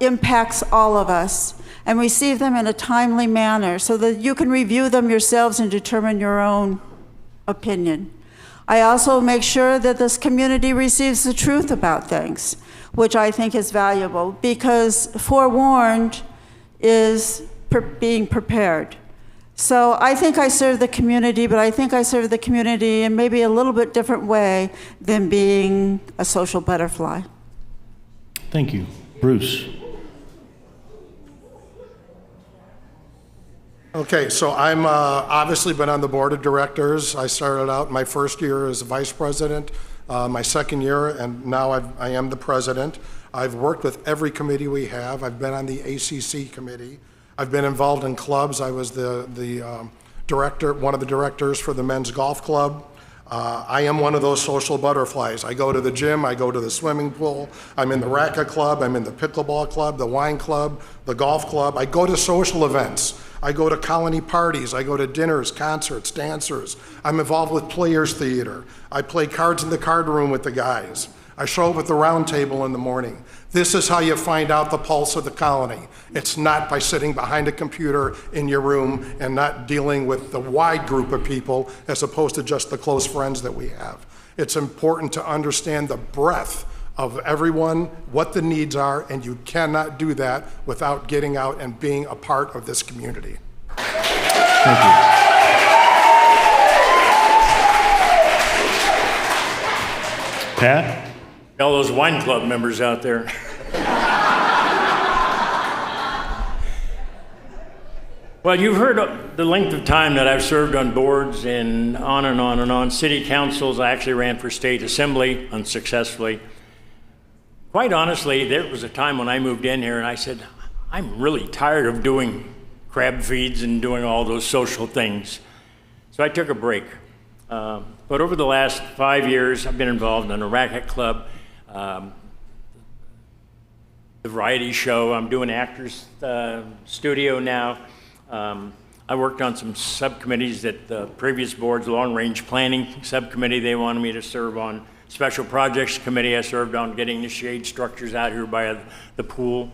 impacts all of us, and receive them in a timely manner so that you can review them yourselves and determine your own opinion. I also make sure that this community receives the truth about things, which I think is valuable, because forewarned is being prepared. So I think I serve the community, but I think I serve the community in maybe a little bit different way than being a social butterfly. Thank you. Bruce? Okay, so I'm obviously been on the board of directors. I started out my first year as vice president, my second year, and now I am the president. I've worked with every committee we have. I've been on the ACC committee. I've been involved in clubs. I was the director, one of the directors for the men's golf club. I am one of those social butterflies. I go to the gym, I go to the swimming pool, I'm in the racquet club, I'm in the pickleball club, the wine club, the golf club. I go to social events. I go to colony parties, I go to dinners, concerts, dancers. I'm involved with Players Theater. I play cards in the card room with the guys. I show up at the round table in the morning. This is how you find out the pulse of the colony. It's not by sitting behind a computer in your room and not dealing with the wide group of people as opposed to just the close friends that we have. It's important to understand the breadth of everyone, what the needs are, and you cannot do that without getting out and being a part of this community. Thank you. Pat? All those wine club members out there. Well, you've heard the length of time that I've served on boards and on and on and on. City councils, I actually ran for state assembly unsuccessfully. Quite honestly, there was a time when I moved in here and I said, I'm really tired of doing crab feeds and doing all those social things. So I took a break. But over the last 5 years, I've been involved in a racquet club, the variety show. I'm doing Actors Studio now. I worked on some subcommittees at the previous board's long-range planning subcommittee. They wanted me to serve on special projects committee. I served on getting the shade structures out here by the pool.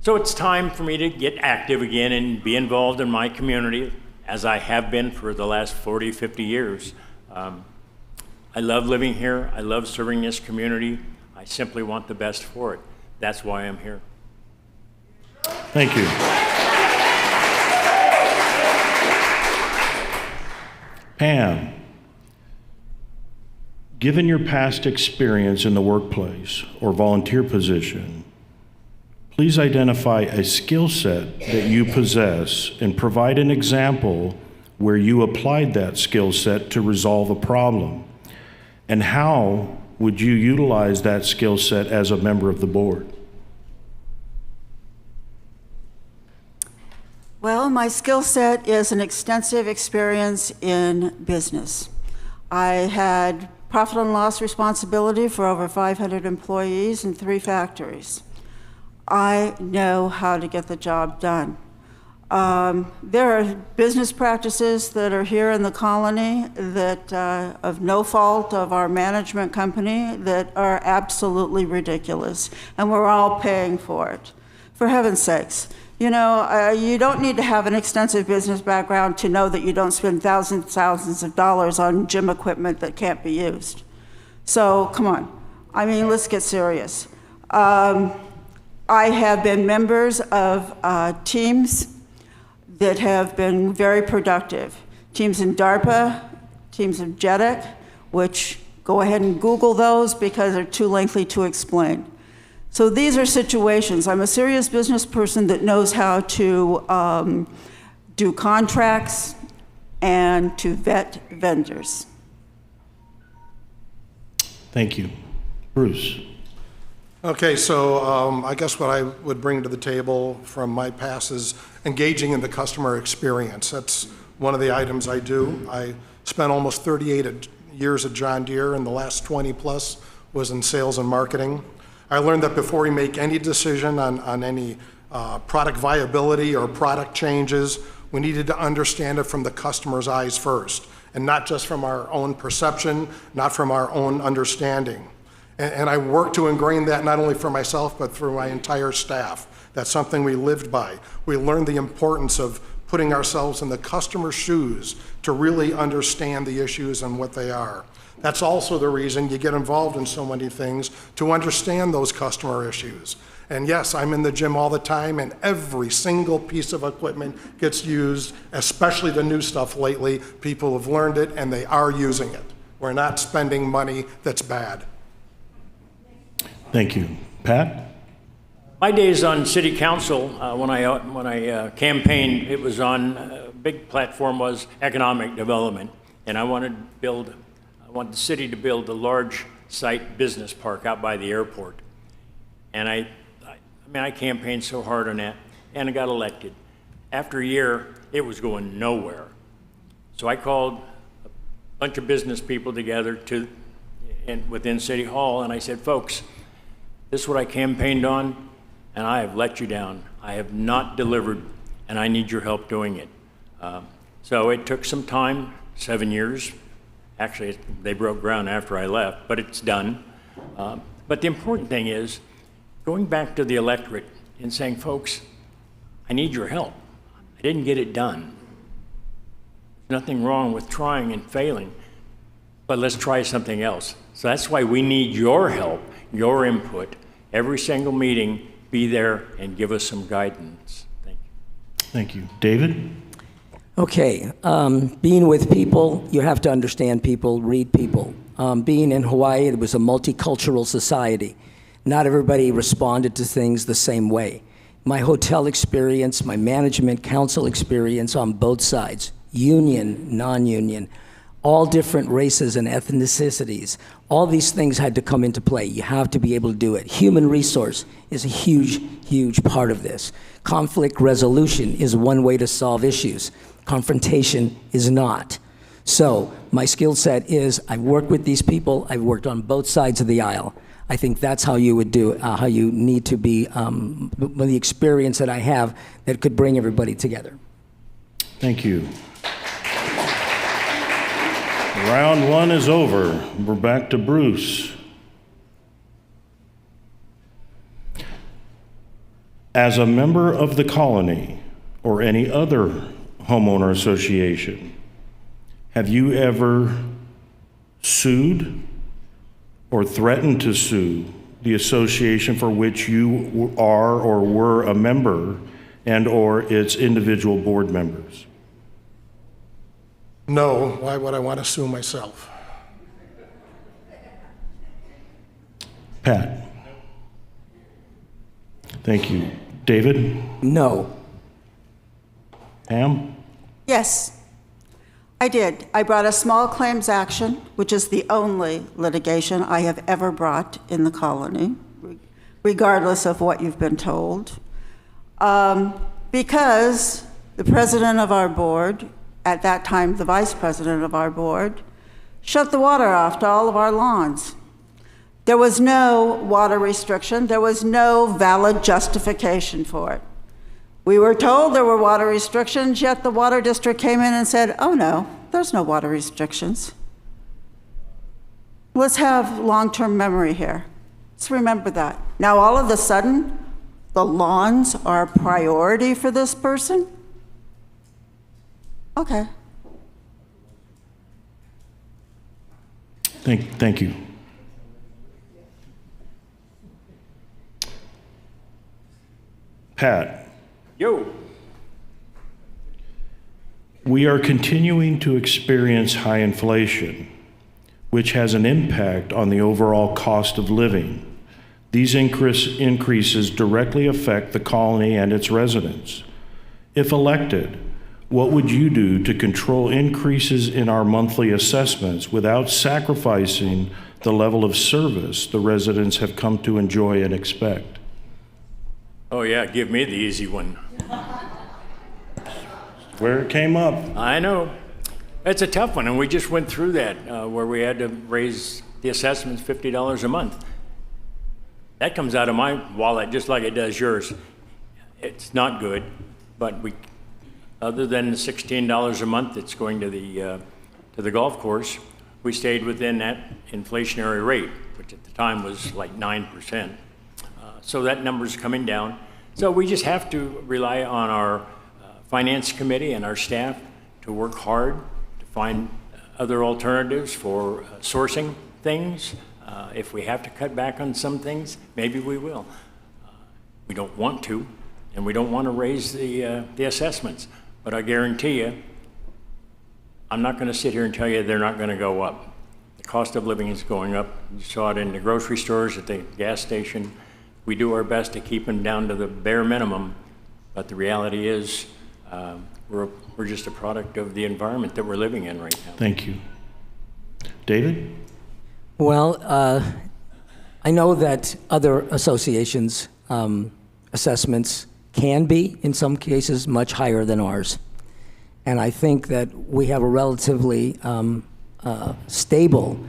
So it's time for me to get active again and be involved in my community, as I have been for the last 40, 50 years. I love living here. I love serving this community. I simply want the best for it. That's why I'm here. Thank you. Pam, given your past experience in the workplace or volunteer position, please identify a skill set that you possess and provide an example where you applied that skill set to resolve a problem. And how would you utilize that skill set as a member of the board? Well, my skill set is an extensive experience in business. I had profit and loss responsibility for over 500 employees in 3 factories. I know how to get the job done. There are business practices that are here in the colony that, of no fault of our management company, that are absolutely ridiculous, and we're all paying for it. For heaven's sakes. You know, you don't need to have an extensive business background to know that you don't spend thousands of dollars on gym equipment that can't be used. So, come on. I mean, let's get serious. I have been members of teams that have been very productive. Teams in DARPA, teams in JEDEC, which go ahead and Google those because they're too lengthy to explain. So these are situations. I'm a serious business person that knows how to do contracts and to vet vendors. Thank you. Bruce. Okay, so I guess what I would bring to the table from my past is engaging in the customer experience. That's one of the items I do. I spent almost 38 years at John Deere, and the last 20 plus was in sales and marketing. I learned that before we make any decision on any product viability or product changes, we needed to understand it from the customer's eyes first, and not just from our own perception, not from our own understanding. And I worked to ingrain that not only for myself, but for my entire staff. That's something we lived by. We learned the importance of putting ourselves in the customer's shoes to really understand the issues and what they are. That's also the reason you get involved in so many things, to understand those customer issues. And yes, I'm in the gym all the time, and every single piece of equipment gets used, especially the new stuff lately. People have learned it, and they are using it. We're not spending money that's bad. Thank you. Pat? My days on city council, when I campaigned, it was on, big platform was economic development. And I wanted the city to build a large site business park out by the airport. And I campaigned so hard on that, and I got elected. After a year, it was going nowhere. So I called a bunch of business people together within City Hall, and I said, folks, this is what I campaigned on, and I have let you down. I have not delivered, and I need your help doing it. So it took some time, 7 years. Actually, they broke ground after I left, but it's done. But the important thing is going back to the electorate and saying, folks, I need your help. I didn't get it done. There's nothing wrong with trying and failing, but let's try something else. So that's why we need your help, your input. Every single meeting, be there and give us some guidance. Thank you. Thank you. David? Okay, being with people, you have to understand people, read people. Being in Hawaii, it was a multicultural society. Not everybody responded to things the same way. My hotel experience, my management council experience on both sides, union, non-union, all different races and ethnicities, all these things had to come into play. You have to be able to do it. Human resource is a huge, huge part of this. Conflict resolution is one way to solve issues. Confrontation is not. So my skill set is I've worked with these people. I've worked on both sides of the aisle. I think that's how you would do, how you need to be, with the experience that I have that could bring everybody together. Thank you. Round one is over. We're back to Bruce. As a member of the colony or any other homeowner association, have you ever sued or threatened to sue the association for which you are or were a member and or its individual board members? No, why would I want to sue myself? Pat? Thank you. David? No. Pam? Yes, I did. I brought a small claims action, which is the only litigation I have ever brought in the colony, regardless of what you've been told, because the president of our board, at that time the vice president of our board, shut the water off to all of our lawns. There was no water restriction. There was no valid justification for it. We were told there were water restrictions, yet the water district came in and said, oh no, there's no water restrictions. Let's have long-term memory here. Let's remember that. Now all of a sudden, the lawns are a priority for this person? Okay. Thank you. Pat? Yo. We are continuing to experience high inflation, which has an impact on the overall cost of living. These increases directly affect the colony and its residents. If elected, what would you do to control increases in our monthly assessments without sacrificing the level of service the residents have come to enjoy and expect? Oh yeah, give me the easy one. Where it came up. I know. It's a tough one, and we just went through that where we had to raise the assessments $50 a month. That comes out of my wallet just like it does yours. It's not good, but we, other than the $16 a month that's going to the golf course, we stayed within that inflationary rate, which at the time was like 9%. So that number's coming down. So we just have to rely on our finance committee and our staff to work hard to find other alternatives for sourcing things. If we have to cut back on some things, maybe we will. We don't want to, and we don't want to raise the assessments. But I guarantee you, I'm not going to sit here and tell you they're not going to go up. The cost of living is going up. You saw it in the grocery stores, at the gas station. we do our best to keep them down to the bare minimum, but the reality is we're just a product of the environment that we're living in right now. Thank you. David? Well, I know that other associations' assessments can be, in some cases, much higher than ours. And I think that we have a relatively stable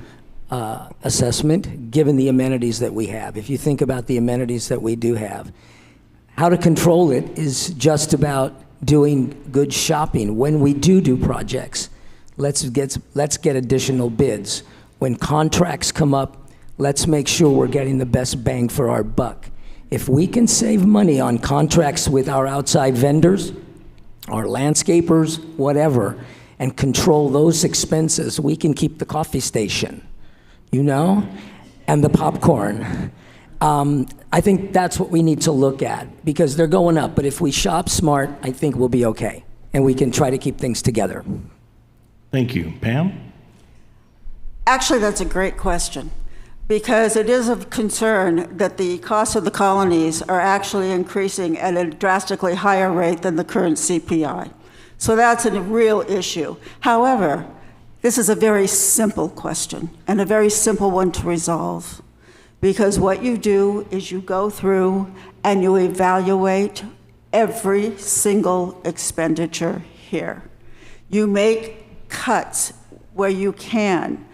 assessment given the amenities that we have. If you think about the amenities that we do have, how to control it is just about doing good shopping. When we do projects, let's get additional bids. When contracts come up, let's make sure we're getting the best bang for our buck. If we can save money on contracts with our outside vendors, our landscapers, whatever, and control those expenses, we can keep the coffee station, you know, and the popcorn. I think that's what we need to look at, because they're going up. But if we shop smart, I think we'll be okay, and we can try to keep things together. Thank you. Pam? Actually, that's a great question, because it is of concern that the cost of the colonies are actually increasing at a drastically higher rate than the current CPI. So that's a real issue. However, this is a very simple question and a very simple one to resolve, because what you do is you go through and you evaluate every single expenditure here. You make cuts where you can.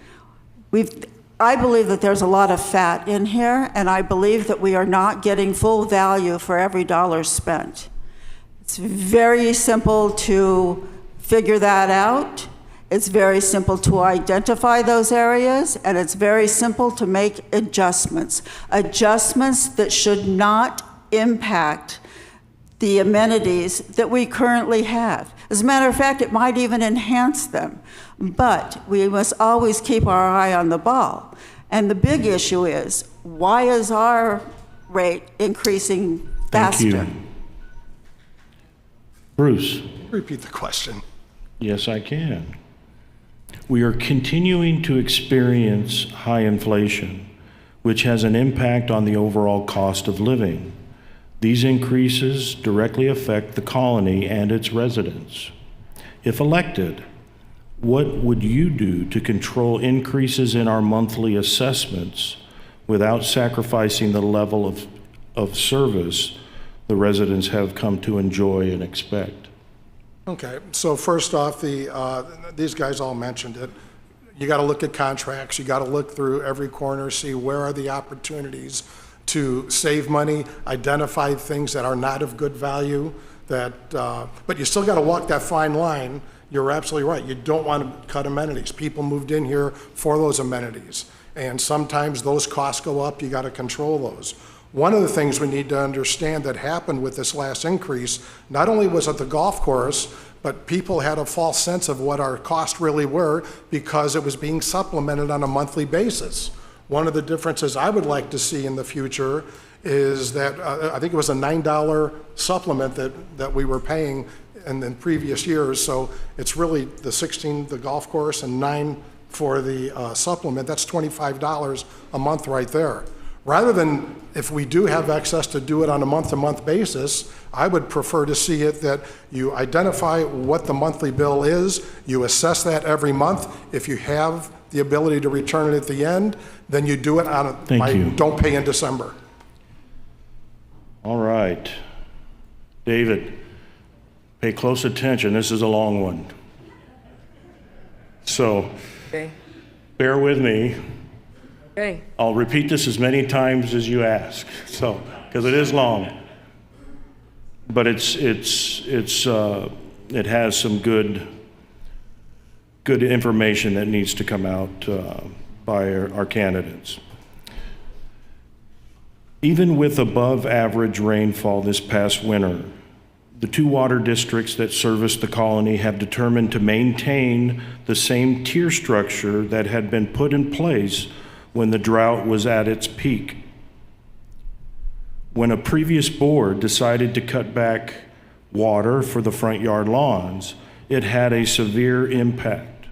I believe that there's a lot of fat in here, and I believe that we are not getting full value for every dollar spent. It's very simple to figure that out. It's very simple to identify those areas, and it's very simple to make adjustments. Adjustments that should not impact the amenities that we currently have. As a matter of fact, it might even enhance them. But we must always keep our eye on the ball. And the big issue is, why is our rate increasing faster? Thank you. Bruce? Repeat the question. Yes, I can. We are continuing to experience high inflation, which has an impact on the overall cost of living. These increases directly affect the colony and its residents. If elected, what would you do to control increases in our monthly assessments without sacrificing the level of service the residents have come to enjoy and expect? Okay, so first off, these guys all mentioned it. You got to look at contracts. You got to look through every corner, see where are the opportunities to save money, identify things that are not of good value. But you still got to walk that fine line. You're absolutely right. You don't want to cut amenities. People moved in here for those amenities, and sometimes those costs go up. You got to control those. One of the things we need to understand that happened with this last increase, not only was it the golf course, but people had a false sense of what our costs really were because it was being supplemented on a monthly basis. One of the differences I would like to see in the future is that I think it was a $9 supplement that we were paying in previous years. So it's really the 16, the golf course, and 9 for the supplement. That's $25 a month right there. Rather than, if we do have excess, to do it on a month-to-month basis, I would prefer to see it that you identify what the monthly bill is, you assess that every month. If you have the ability to return it at the end, then you do it on don't pay in December. All right. David, pay close attention. This is a long one. So, Okay. bear with me. Okay. I'll repeat this as many times as you ask, so, because it is long. But it has some good information that needs to come out by our candidates. Even with above average rainfall this past winter, the 2 water districts that service the colony have determined to maintain the same tier structure that had been put in place when the drought was at its peak. When a previous board decided to cut back water for the front yard lawns, it had a severe impact.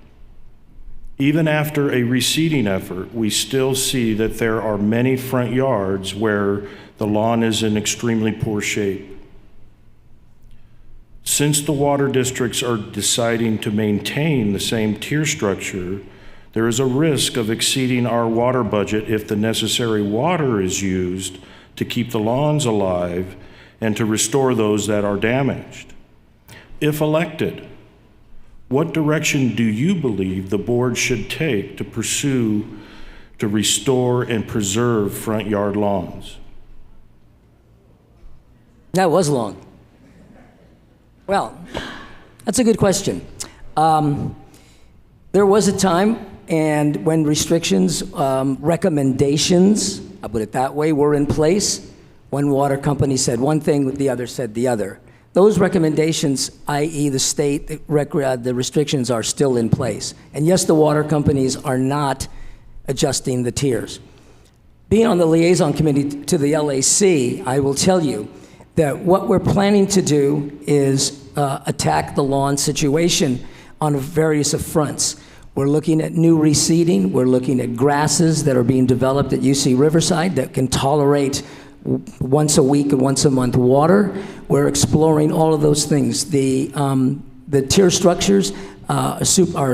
Even after a reseeding effort, we still see that there are many front yards where the lawn is in extremely poor shape. Since the water districts are deciding to maintain the same tier structure, there is a risk of exceeding our water budget if the necessary water is used to keep the lawns alive and to restore those that are damaged. If elected, what direction do you believe the board should take to pursue to restore and preserve front yard lawns? That was long. Well, that's a good question. There was a time and when restrictions, recommendations, I'll put it that way, were in place, one water company said one thing, the other said the other. Those recommendations, i.e. the state, the restrictions are still in place. And yes, the water companies are not adjusting the tiers. Being on the liaison committee to the LAC, I will tell you that what we're planning to do is attack the lawn situation on various fronts. We're looking at new reseeding. We're looking at grasses that are being developed at UC Riverside that can tolerate once a week and once a month water. We're exploring all of those things. The tier structures, our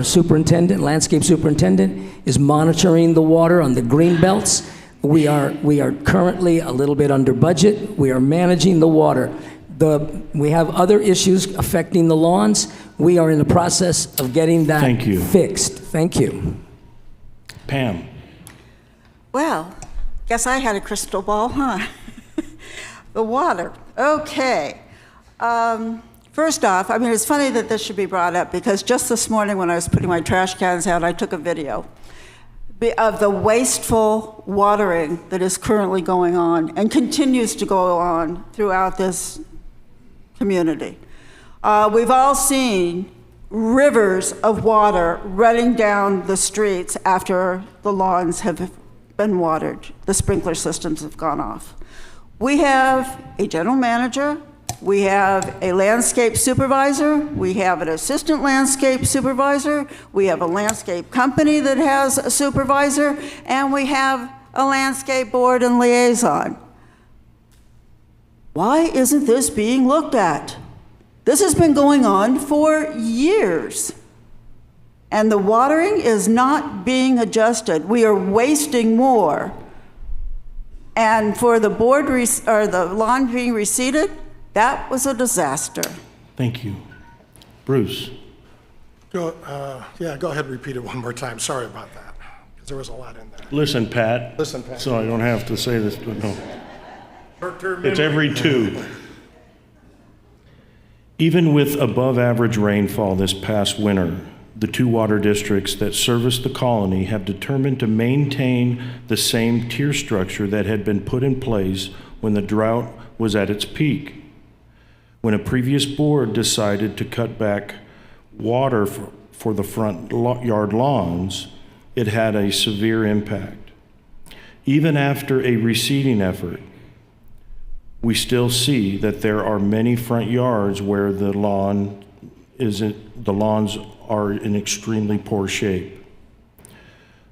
superintendent, landscape superintendent, is monitoring the water on the green belts. We are currently a little bit under budget. We are managing the water. We have other issues affecting the lawns. We are in the process of getting that fixed. Thank you. Pam. Well, guess I had a crystal ball, huh? The water. Okay. First off, I mean, it's funny that this should be brought up because just this morning when I was putting my trash cans out, I took a video of the wasteful watering that is currently going on and continues to go on throughout this community. We've all seen rivers of water running down the streets after the lawns have been watered. The sprinkler systems have gone off. We have a general manager, we have a landscape supervisor, we have an assistant landscape supervisor, we have a landscape company that has a supervisor, and we have a landscape board and liaison. Why isn't this being looked at? This has been going on for years, and the watering is not being adjusted. We are wasting more. And for the the lawn being reseeded, that was a disaster. Thank you. Bruce. Go ahead and repeat it one more time. Sorry about that, because there was a lot in there. Listen, Pat. Listen, Pat. So I don't have to say this, but no. It's every two. Even with above average rainfall this past winter, the two water districts that service the colony have determined to maintain the same tier structure that had been put in place when the drought was at its peak. When a previous board decided to cut back water for the front yard lawns, it had a severe impact. Even after a reseeding effort, we still see that there are many front yards where the lawns are in extremely poor shape.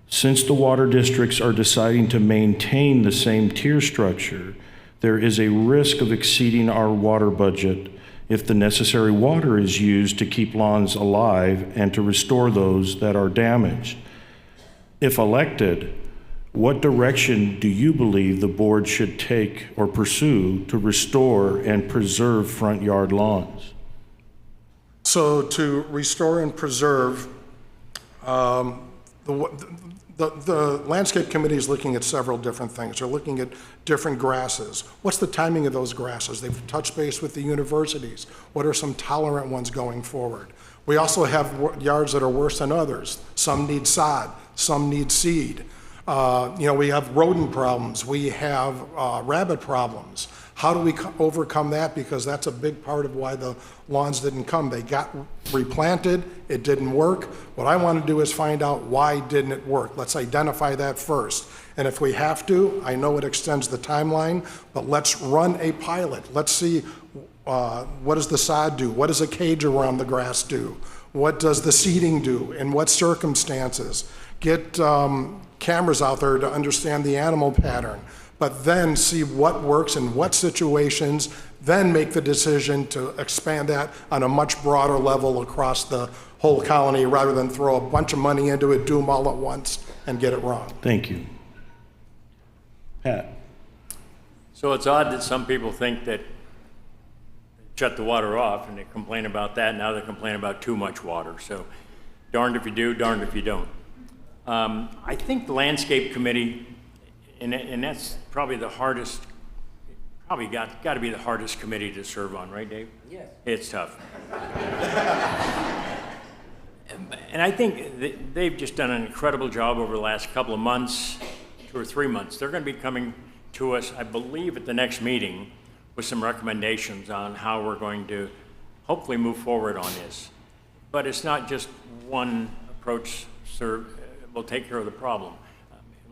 Since the water districts are deciding to maintain the same tier structure, there is a risk of exceeding our water budget if the necessary water is used to keep lawns alive and to restore those that are damaged. If elected, what direction do you believe the board should take or pursue to restore and preserve front yard lawns? So to restore and preserve, the landscape committee is looking at several different things. They're looking at different grasses. What's the timing of those grasses? They've touched base with the universities. What are some tolerant ones going forward? We also have yards that are worse than others. Some need sod, some need seed. We have rodent problems. We have rabbit problems. How do we overcome that? Because that's a big part of why the lawns didn't come. They got replanted, it didn't work. What I want to do is find out why didn't it work. Let's identify that first. And if we have to, I know it extends the timeline, but let's run a pilot. Let's see what does the sod do? What does a cage around the grass do? What does the seating do? In what circumstances? Get cameras out there to understand the animal pattern, but then see what works in what situations, then make the decision to expand that on a much broader level across the whole colony rather than throw a bunch of money into it, do them all at once, and get it wrong. Thank you. Pat? So it's odd that some people think that shut the water off and they complain about that. Now they complain about too much water. So darned if you do, darned if you don't. I think the landscape committee, and that's probably the hardest, probably got to be the hardest committee to serve on, right, Dave? Yes. It's tough. And I think they've just done an incredible job over the last couple of months, 2 or 3 months. They're going to be coming to us, I believe, at the next meeting with some recommendations on how we're going to hopefully move forward on this. But it's not just one approach will take care of the problem.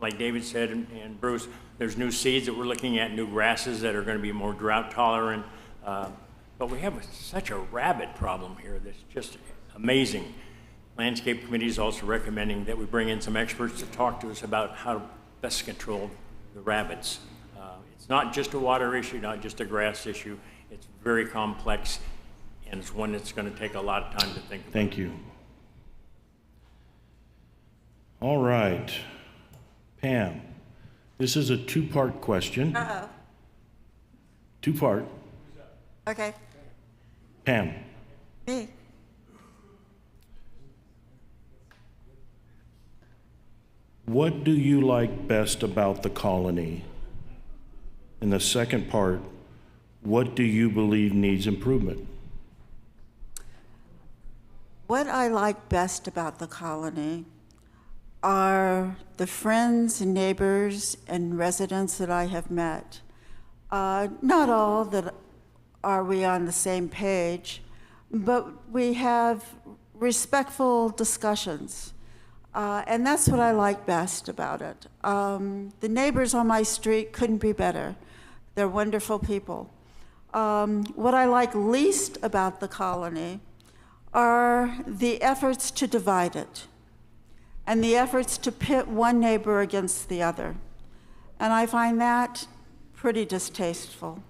Like David said and Bruce, there's new seeds that we're looking at, new grasses that are going to be more drought tolerant. But we have such a rabbit problem here that's just amazing. Landscape Committee is also recommending that we bring in some experts to talk to us about how to best control the rabbits. It's not just a water issue, not just a grass issue. It's very complex, and it's one that's going to take a lot of time to think about. Thank you. All right. Pam, this is a two-part question. Uh-oh. Two-part. Okay. Pam, Me. what do you like best about the colony? And the second part, what do you believe needs improvement? What I like best about the colony are the friends and neighbors and residents that I have met. Not all that are we on the same page, but we have respectful discussions. And that's what I like best about it. The neighbors on my street couldn't be better. They're wonderful people. What I like least about the colony are the efforts to divide it and the efforts to pit one neighbor against the other. And I find that pretty distasteful.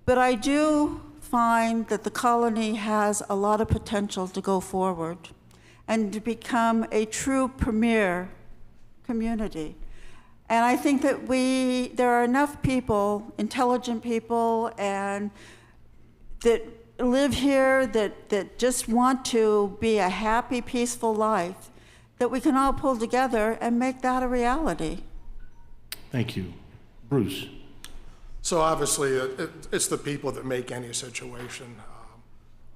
But I do find that the colony has a lot of potential to go forward and to become a true premier community. And I think that there are enough people, intelligent people, and that live here that just want to be a happy, peaceful life, that we can all pull together and make that a reality. Thank you. Bruce? So obviously, it's the people that make any situation.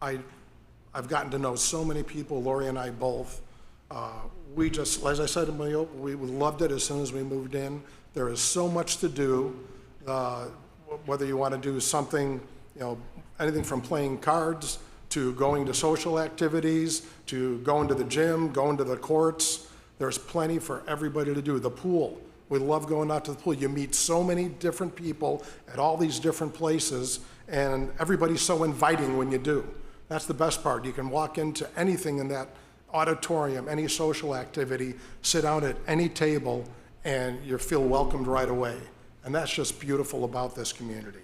I've gotten to know so many people, Lori and I both. We just, as I said, we loved it as soon as we moved in. There is so much to do, whether you want to do something, anything from playing cards to going to social activities, to going to the gym, going to the courts. There's plenty for everybody to do. The pool. We love going out to the pool. You meet so many different people at all these different places, and everybody's so inviting when you do. That's the best part. You can walk into anything in that auditorium, any social activity, sit down at any table, and you feel welcomed right away. And that's just beautiful about this community.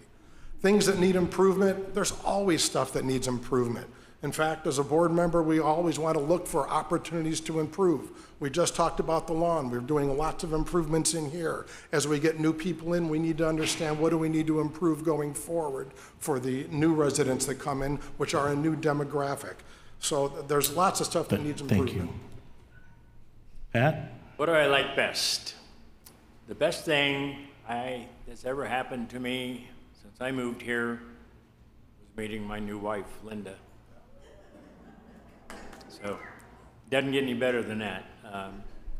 Things that need improvement, there's always stuff that needs improvement. In fact, as a board member, we always want to look for opportunities to improve. We just talked about the lawn. We're doing lots of improvements in here. As we get new people in, we need to understand what do we need to improve going forward for the new residents that come in, which are a new demographic. So there's lots of stuff that needs improvement. Thank you. Pat? What do I like best? The best thing that's ever happened to me since I moved here was meeting my new wife, Linda. So it doesn't get any better than that.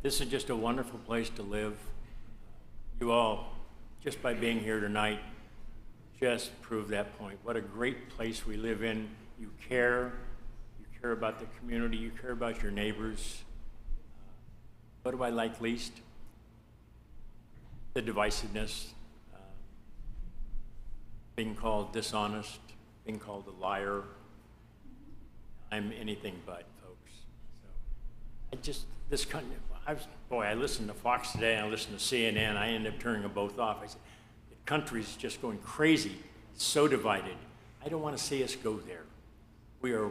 This is just a wonderful place to live. You all, just by being here tonight, just prove that point. What a great place we live in. You care about the community, you care about your neighbors. What do I like least? The divisiveness, being called dishonest, being called a liar. I'm anything but, folks. So I just, this country, I listened to Fox today, and I listened to CNN. I ended up turning them both off. I said, the country's just going crazy. It's so divided. I don't want to see us go there. We are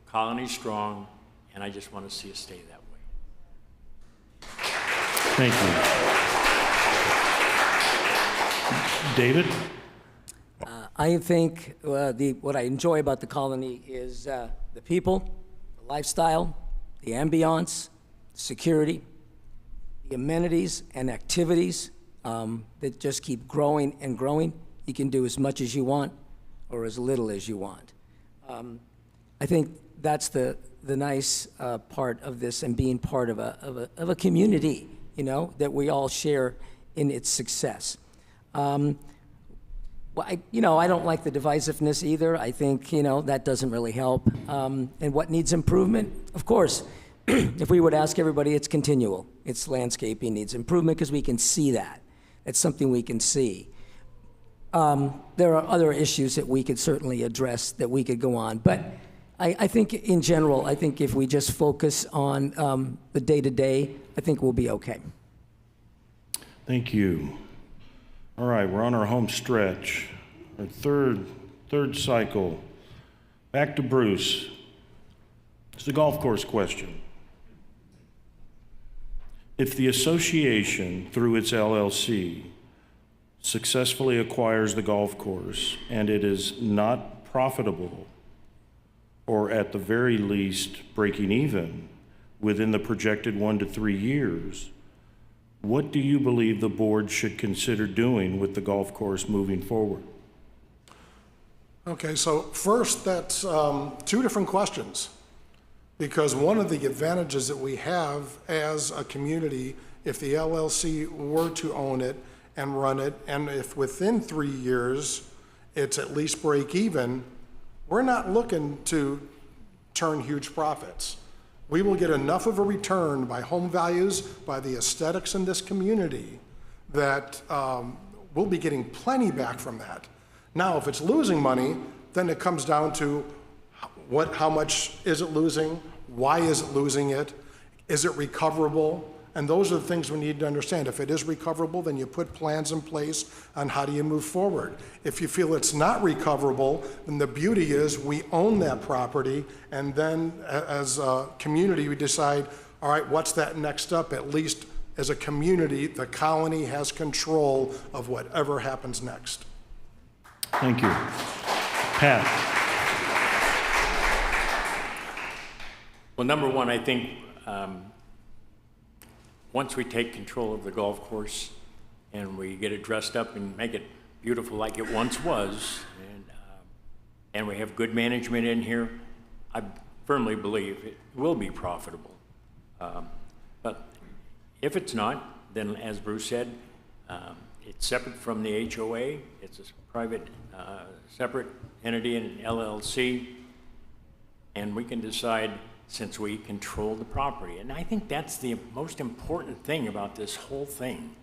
colony strong, and I just want to see us stay that way. Thank you. David? I think what I enjoy about the colony is the people, the lifestyle, the ambiance, security, the amenities and activities that just keep growing and growing. You can do as much as you want or as little as you want. I think that's the nice part of this and being part of a community, you know, that we all share in its success. Well, I don't like the divisiveness either. I think, that doesn't really help. And what needs improvement? Of course, if we would ask everybody, it's continual. It's landscaping needs improvement because we can see that. It's something we can see. There are other issues that we could certainly address that we could go on. But I think in general, I think if we just focus on the day-to-day, I think we'll be okay. Thank you. All right, we're on our home stretch, our third cycle. Back to Bruce. It's the golf course question. If the association, through its LLC, successfully acquires the golf course and it is not profitable, or at the very least breaking even within the projected 1 to 3 years, what do you believe the board should consider doing with the golf course moving forward? Okay, so first, that's two different questions. Because one of the advantages that we have as a community, if the LLC were to own it and run it, and if within 3 years it's at least break even, we're not looking to turn huge profits. We will get enough of a return by home values, by the aesthetics in this community, that we'll be getting plenty back from that. Now, if it's losing money, then it comes down to how much is it losing? Why is it losing it? Is it recoverable? And those are the things we need to understand. If it is recoverable, then you put plans in place on how do you move forward. If you feel it's not recoverable, then the beauty is we own that property, and then as a community, we decide, all right, what's that next step? At least as a community, the colony has control of whatever happens next. Thank you. Pat? Well, number one, I think once we take control of the golf course and we get it dressed up and make it beautiful like it once was, and we have good management in here, I firmly believe it will be profitable. But if it's not, then as Bruce said, it's separate from the HOA. It's a private, separate entity, an LLC, and we can decide since we control the property. And I think that's the most important thing about this whole thing.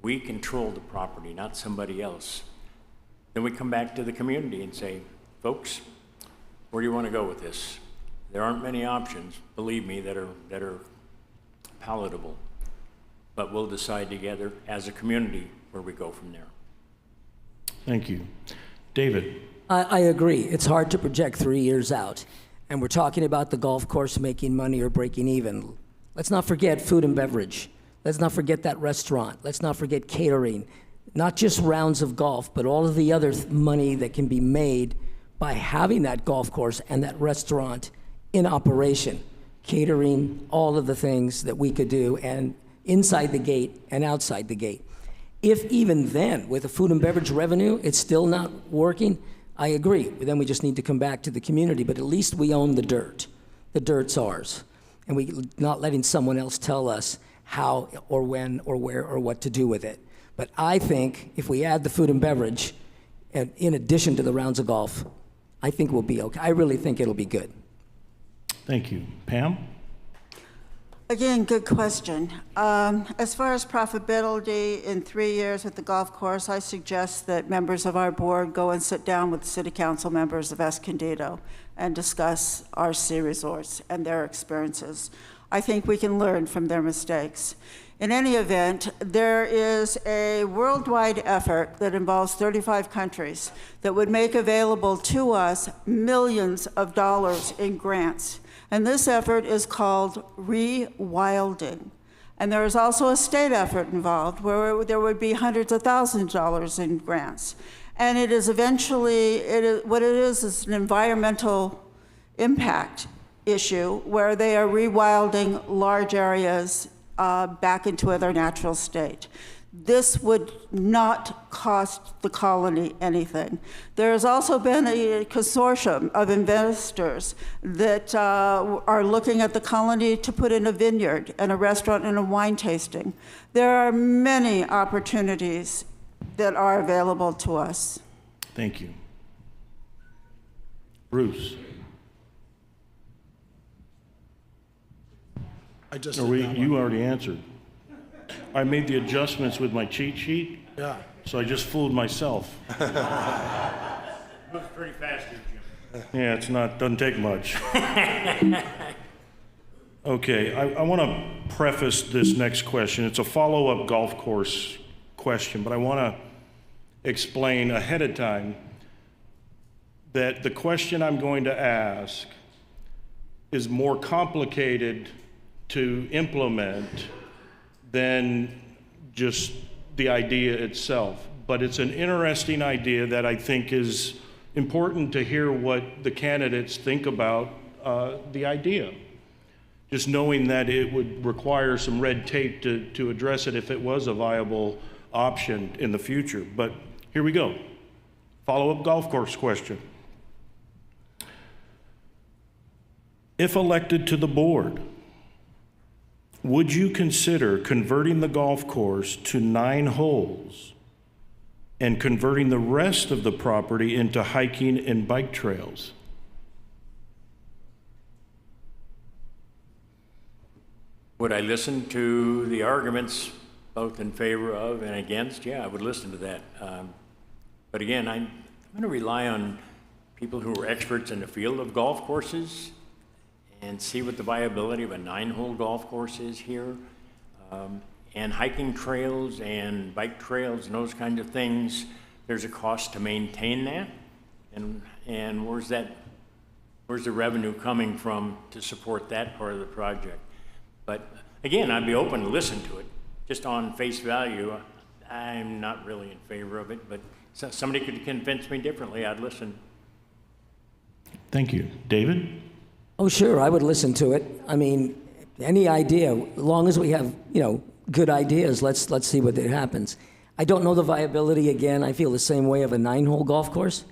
We control the property, not somebody else. Then we come back to the community and say, folks, where do you want to go with this? There aren't many options, believe me, that are palatable. But we'll decide together as a community where we go from there. Thank you. David? I agree. It's hard to project 3 years out. And we're talking about the golf course making money or breaking even. Let's not forget food and beverage. Let's not forget that restaurant. Let's not forget catering. Not just rounds of golf, but all of the other money that can be made by having that golf course and that restaurant in operation. Catering, all of the things that we could do, and inside the gate and outside the gate. If even then, with the food and beverage revenue, it's still not working, I agree. Then we just need to come back to the community, but at least we own the dirt. The dirt's ours. And we're not letting someone else tell us how or when or where or what to do with it. But I think if we add the food and beverage, and in addition to the rounds of golf, I think we'll be okay. I really think it'll be good. Thank you. Pam? Again, good question. As far as profitability in 3 years with the golf course, I suggest that members of our board go and sit down with the city council members of Escondido and discuss RC Resorts and their experiences. I think we can learn from their mistakes. In any event, there is a worldwide effort that involves 35 countries that would make available to us millions of dollars in grants. And this effort is called rewilding. And there is also a state effort involved where there would be hundreds of thousands of dollars in grants. And it is eventually, what it is an environmental impact issue where they are rewilding large areas back into their natural state. This would not cost the colony anything. There has also been a consortium of investors that are looking at the colony to put in a vineyard and a restaurant and a wine tasting. There are many opportunities that are available to us. Thank you. Bruce? I just Or did that you one. already answered. I made the adjustments with my cheat sheet, Yeah. so I just fooled myself. Moves pretty fast here, Jim. Yeah, doesn't take much. Okay, I want to preface this next question. It's a follow-up golf course question, but I want to explain ahead of time that the question I'm going to ask is more complicated to implement than just the idea itself. But it's an interesting idea that I think is important to hear what the candidates think about the idea. Just knowing that it would require some red tape to address it if it was a viable option in the future. But here we go. Follow-up golf course question. If elected to the board, would you consider converting the golf course to 9 holes and converting the rest of the property into hiking and bike trails? Would I listen to the arguments both in favor of and against? Yeah, I would listen to that. But again, I'm going to rely on people who are experts in the field of golf courses and see what the viability of a 9-hole golf course is here. And hiking trails and bike trails and those kinds of things, there's a cost to maintain that. And where's the revenue coming from to support that part of the project? But again, I'd be open to listen to it. Just on face value, I'm not really in favor of it, but somebody could convince me differently, I'd listen. Thank you. David? Oh, sure, I would listen to it. I mean, any idea, as long as we have, good ideas, let's see what happens. I don't know the viability, again, I feel the same way of a 9-hole golf course.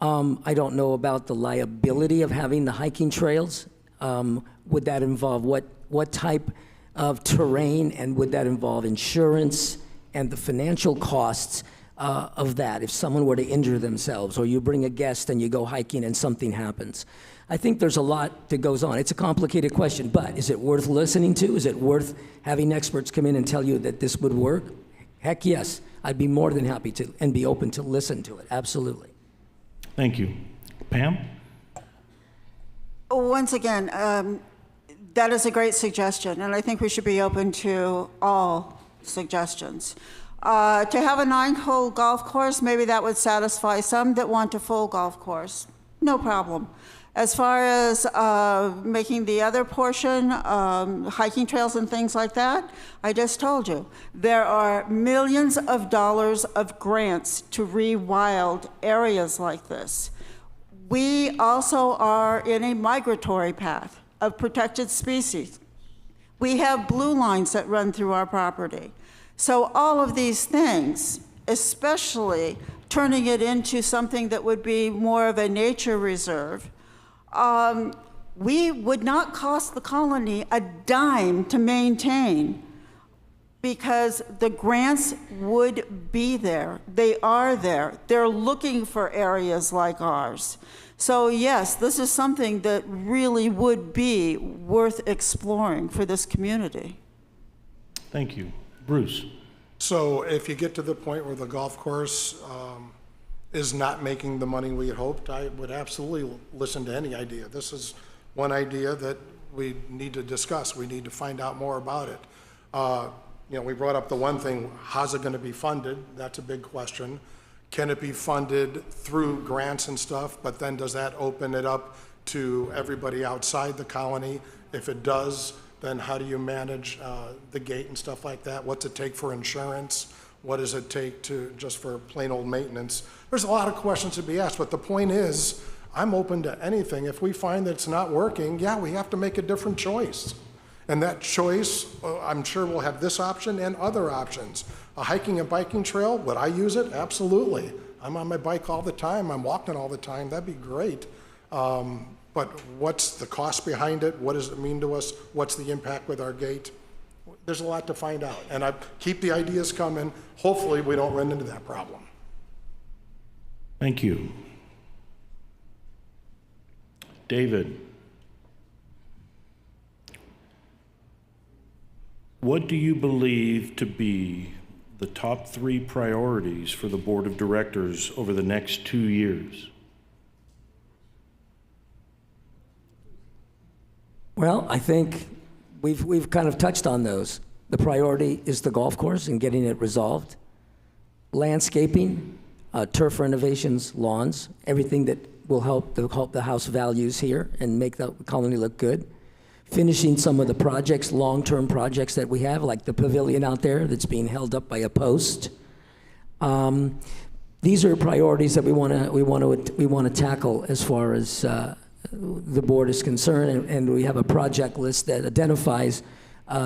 I don't know about the liability of having the hiking trails. Would that involve what type of terrain, and would that involve insurance and the financial costs of that if someone were to injure themselves, or you bring a guest and you go hiking and something happens? I think there's a lot that goes on. It's a complicated question, but is it worth listening to? Is it worth having experts come in and tell you that this would work? Heck yes, I'd be more than happy to and be open to listen to it, absolutely. Thank you. Pam? Once again, that is a great suggestion, and I think we should be open to all suggestions. To have a 9-hole golf course, maybe that would satisfy some that want a full golf course. No problem. As far as making the other portion, hiking trails and things like that, I just told you, there are millions of dollars of grants to rewild areas like this. We also are in a migratory path of protected species. We have blue lines that run through our property. So all of these things, especially turning it into something that would be more of a nature reserve, we would not cost the colony a dime to maintain. because the grants would be there. They are there. They're looking for areas like ours. So yes, this is something that really would be worth exploring for this community. Thank you. Bruce? So if you get to the point where the golf course is not making the money we had hoped, I would absolutely listen to any idea. This is one idea that we need to discuss. We need to find out more about it. You know, we brought up the one thing, how's it going to be funded? That's a big question. Can it be funded through grants and stuff, but then does that open it up to everybody outside the colony? If it does, then how do you manage the gate and stuff like that? What's it take for insurance? What does it take to just for plain old maintenance? There's a lot of questions to be asked, but the point is, I'm open to anything. If we find that it's not working, yeah, we have to make a different choice. And that choice, I'm sure we'll have this option and other options. A hiking and biking trail, would I use it? Absolutely. I'm on my bike all the time. I'm walking all the time. That'd be great. But what's the cost behind it? What does it mean to us? What's the impact with our gate? There's a lot to find out. And I keep the ideas coming. Hopefully we don't run into that problem. Thank you. David? What do you believe to be the top 3 priorities for the Board of Directors over the next 2 years? Well, I think we've kind of touched on those. The priority is the golf course and getting it resolved. Landscaping, turf renovations, lawns, everything that will help the house values here and make the colony look good. Finishing some of the projects, long-term projects that we have, like the pavilion out there that's being held up by a post. These are priorities that we want to tackle as far as the board is concerned, and we have a project list that identifies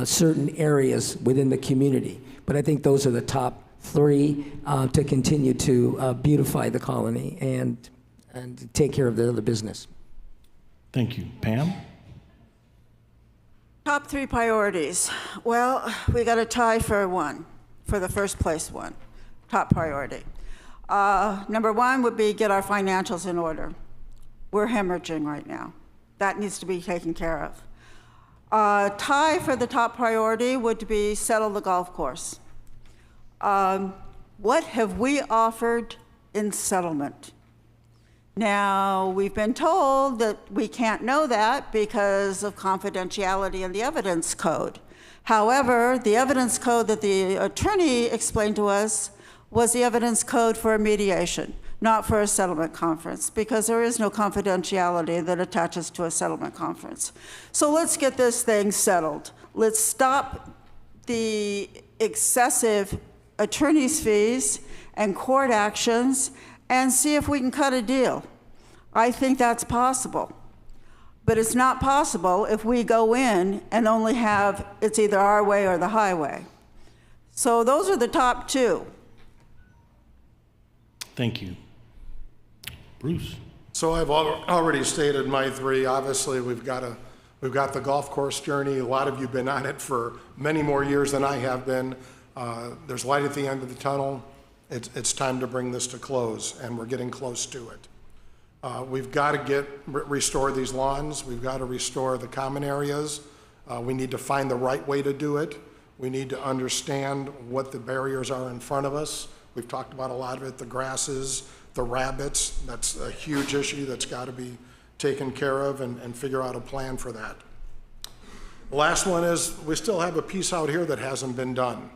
certain areas within the community. But I think those are the top 3 to continue to beautify the colony and take care of the other business. Thank you. Pam? Top 3 priorities. Well, we got a tie for the first place one. Top priority. Number 1 would be get our financials in order. We're hemorrhaging right now. That needs to be taken care of. Tie for the top priority would be settle the golf course. What have we offered in settlement? Now, we've been told that we can't know that because of confidentiality in the evidence code. However, the evidence code that the attorney explained to us was the evidence code for a mediation, not for a settlement conference, because there is no confidentiality that attaches to a settlement conference. So let's get this thing settled. Let's stop the excessive attorney's fees and court actions and see if we can cut a deal. I think that's possible. But it's not possible if we go in and only have, it's either our way or the highway. So those are the top 2. Thank you. Bruce? So I've already stated my 3. Obviously, we've got the golf course journey. A lot of you have been on it for many more years than I have been. There's light at the end of the tunnel. It's time to bring this to close, and we're getting close to it. We've got to restore these lawns. We've got to restore the common areas. We need to find the right way to do it. We need to understand what the barriers are in front of us. We've talked about a lot of it, the grasses, the rabbits. That's a huge issue that's got to be taken care of and figure out a plan for that. The last one is we still have a piece out here that hasn't been done.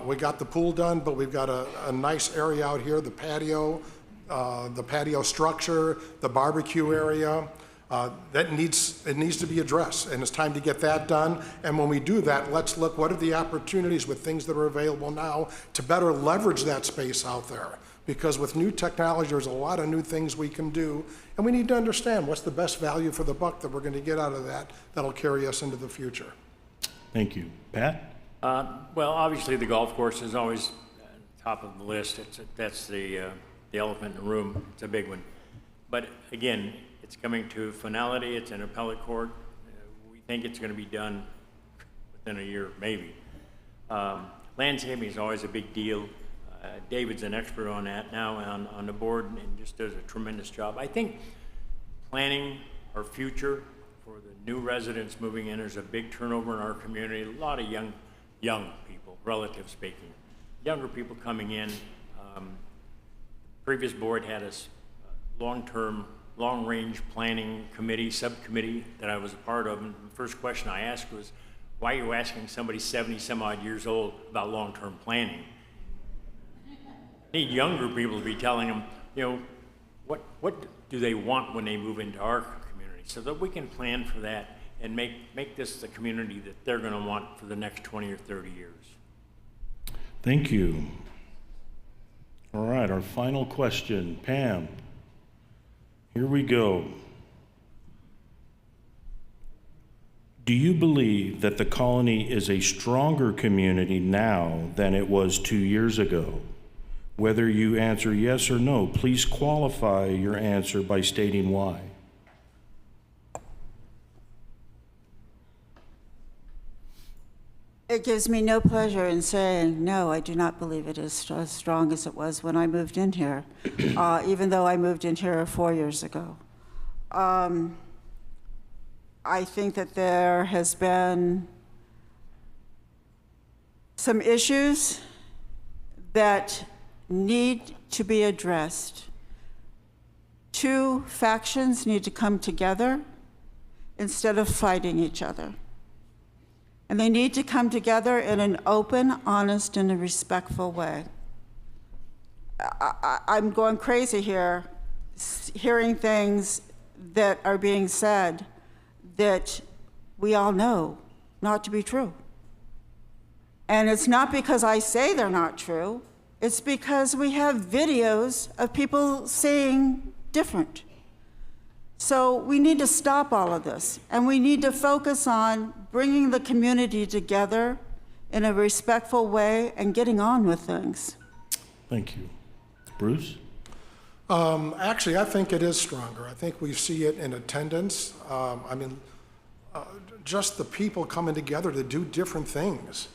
We got the pool done, but we've got a nice area out here, the patio structure, the barbecue area. It needs to be addressed, and it's time to get that done. And when we do that, let's look what are the opportunities with things that are available now to better leverage that space out there. Because with new technology, there's a lot of new things we can do, and we need to understand what's the best value for the buck that we're going to get out of that that'll carry us into the future. Thank you. Pat? Well, obviously the golf course is always top of the list. That's the elephant in the room. It's a big one. But again, it's coming to finality. It's in appellate court. We think it's going to be done within a year, maybe. Landscaping is always a big deal. David's an expert on that now on the board and just does a tremendous job. I think planning our future for the new residents moving in, there's a big turnover in our community, a lot of young people, relative speaking. Younger people coming in. Previous board had a long-term, long-range planning committee, subcommittee that I was a part of, and the first question I asked was, why are you asking somebody 70 some odd years old about long-term planning? I need younger people to be telling them, you know, what do they want when they move into our community, so that we can plan for that and make this the community that they're going to want for the next 20 or 30 years. Thank you. All right, our final question. Pam, here we go. Do you believe that the colony is a stronger community now than it was 2 years ago? Whether you answer yes or no, please qualify your answer by stating why. It gives me no pleasure in saying, no, I do not believe it is as strong as it was when I moved in here, even though I moved in here 4 years ago. I think that there has been some issues that need to be addressed. Two factions need to come together instead of fighting each other. And they need to come together in an open, honest, and a respectful way. I'm going crazy here, hearing things that are being said that we all know not to be true. And it's not because I say they're not true, it's because we have videos of people saying different. So we need to stop all of this, and we need to focus on bringing the community together in a respectful way and getting on with things. Thank you. Bruce? Actually, I think it is stronger. I think we see it in attendance. Just the people coming together to do different things.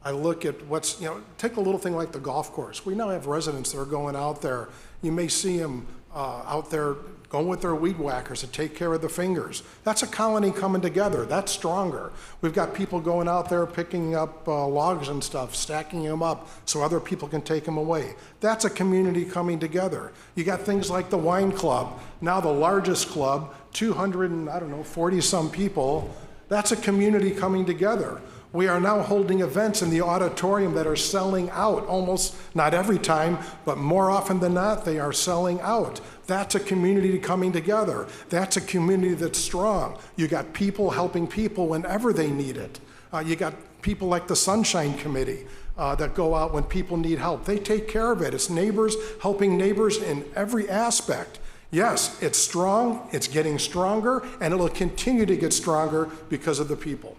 I look at what's, take a little thing like the golf course. We now have residents that are going out there. You may see them out there going with their weed whackers to take care of the fingers. That's a colony coming together. That's stronger. We've got people going out there picking up logs and stuff, stacking them up so other people can take them away. That's a community coming together. You got things like the wine club, now the largest club, 240 some people. That's a community coming together. We are now holding events in the auditorium that are selling out almost, not every time, but more often than not, they are selling out. That's a community coming together. That's a community that's strong. You got people helping people whenever they need it. You got people like the Sunshine Committee that go out when people need help. They take care of it. It's neighbors helping neighbors in every aspect. Yes, it's strong, it's getting stronger, and it'll continue to get stronger because of the people.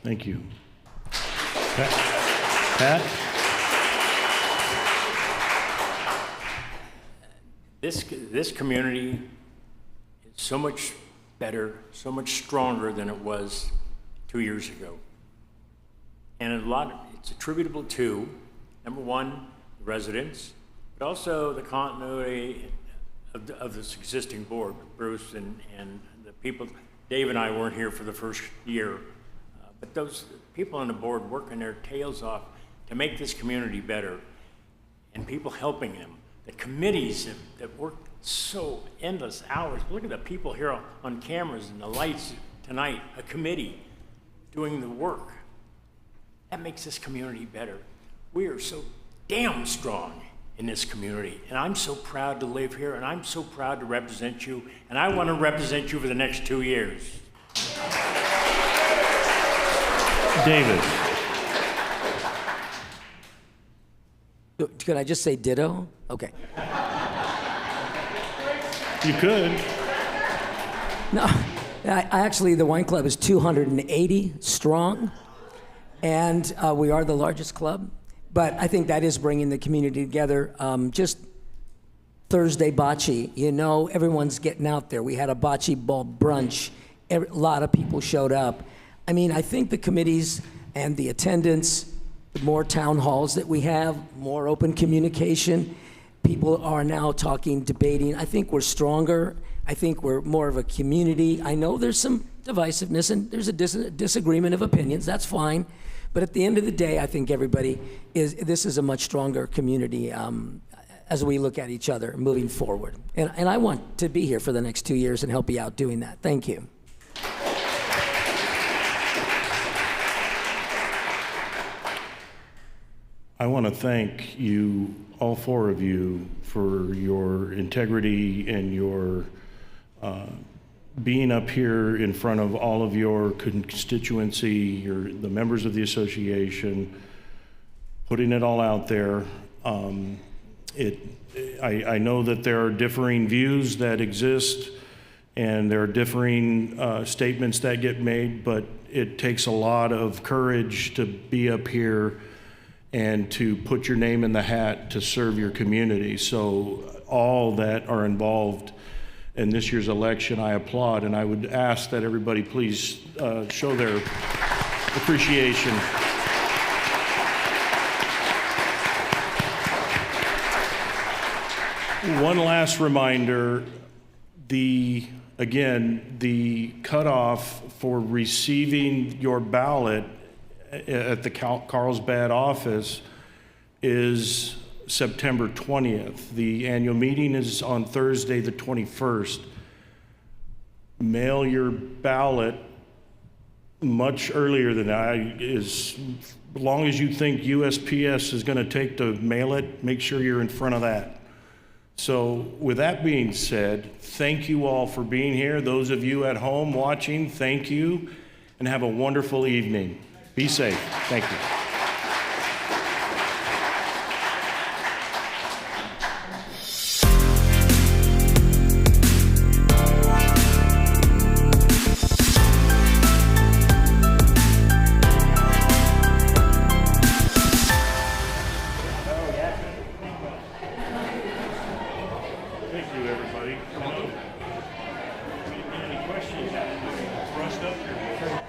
Thank you. Pat? This community is so much better, so much stronger than it was 2 years ago. And it's attributable to, number one, the residents, but also the continuity of this existing board, Bruce and the people. Dave and I weren't here for the first year, but those people on the board working their tails off to make this community better, and people helping them. The committees that work so endless hours. Look at the people here on cameras and the lights tonight, a committee doing the work. That makes this community better. We are so damn strong in this community, and I'm so proud to live here, and I'm so proud to represent you, and I want to represent you for the next 2 years. David? Can I just say ditto? Okay. You could. No, actually, the wine club is 280 strong, and we are the largest club. But I think that is bringing the community together. Just Thursday bocce, everyone's getting out there. We had a bocce ball brunch. A lot of people showed up. I mean, I think the committees and the attendance the more town halls that we have, more open communication. People are now talking, debating. I think we're stronger. I think we're more of a community. I know there's some divisiveness and there's a disagreement of opinions. That's fine. But at the end of the day, I think this is a much stronger community as we look at each other moving forward. And I want to be here for the next 2 years and help you out doing that. Thank you. I want to thank you, all four of you, for your integrity and your being up here in front of all of your constituency, the members of the association, putting it all out there. I know that there are differing views that exist and there are differing statements that get made, but it takes a lot of courage to be up here and to put your name in the hat to serve your community. So all that are involved in this year's election, I applaud, and I would ask that everybody please show their appreciation. One last reminder, the cutoff for receiving your ballot at the Carlsbad office is September 20th. The annual meeting is on Thursday, the 21st. Mail your ballot much earlier than that. As long as you think USPS is going to take to mail it, make sure you're in front of that. So with that being said, thank you all for being here. Those of you at home watching, thank you, and have a wonderful evening. Be safe. Thank you. Thank you, everybody. Any questions? Rushed up here.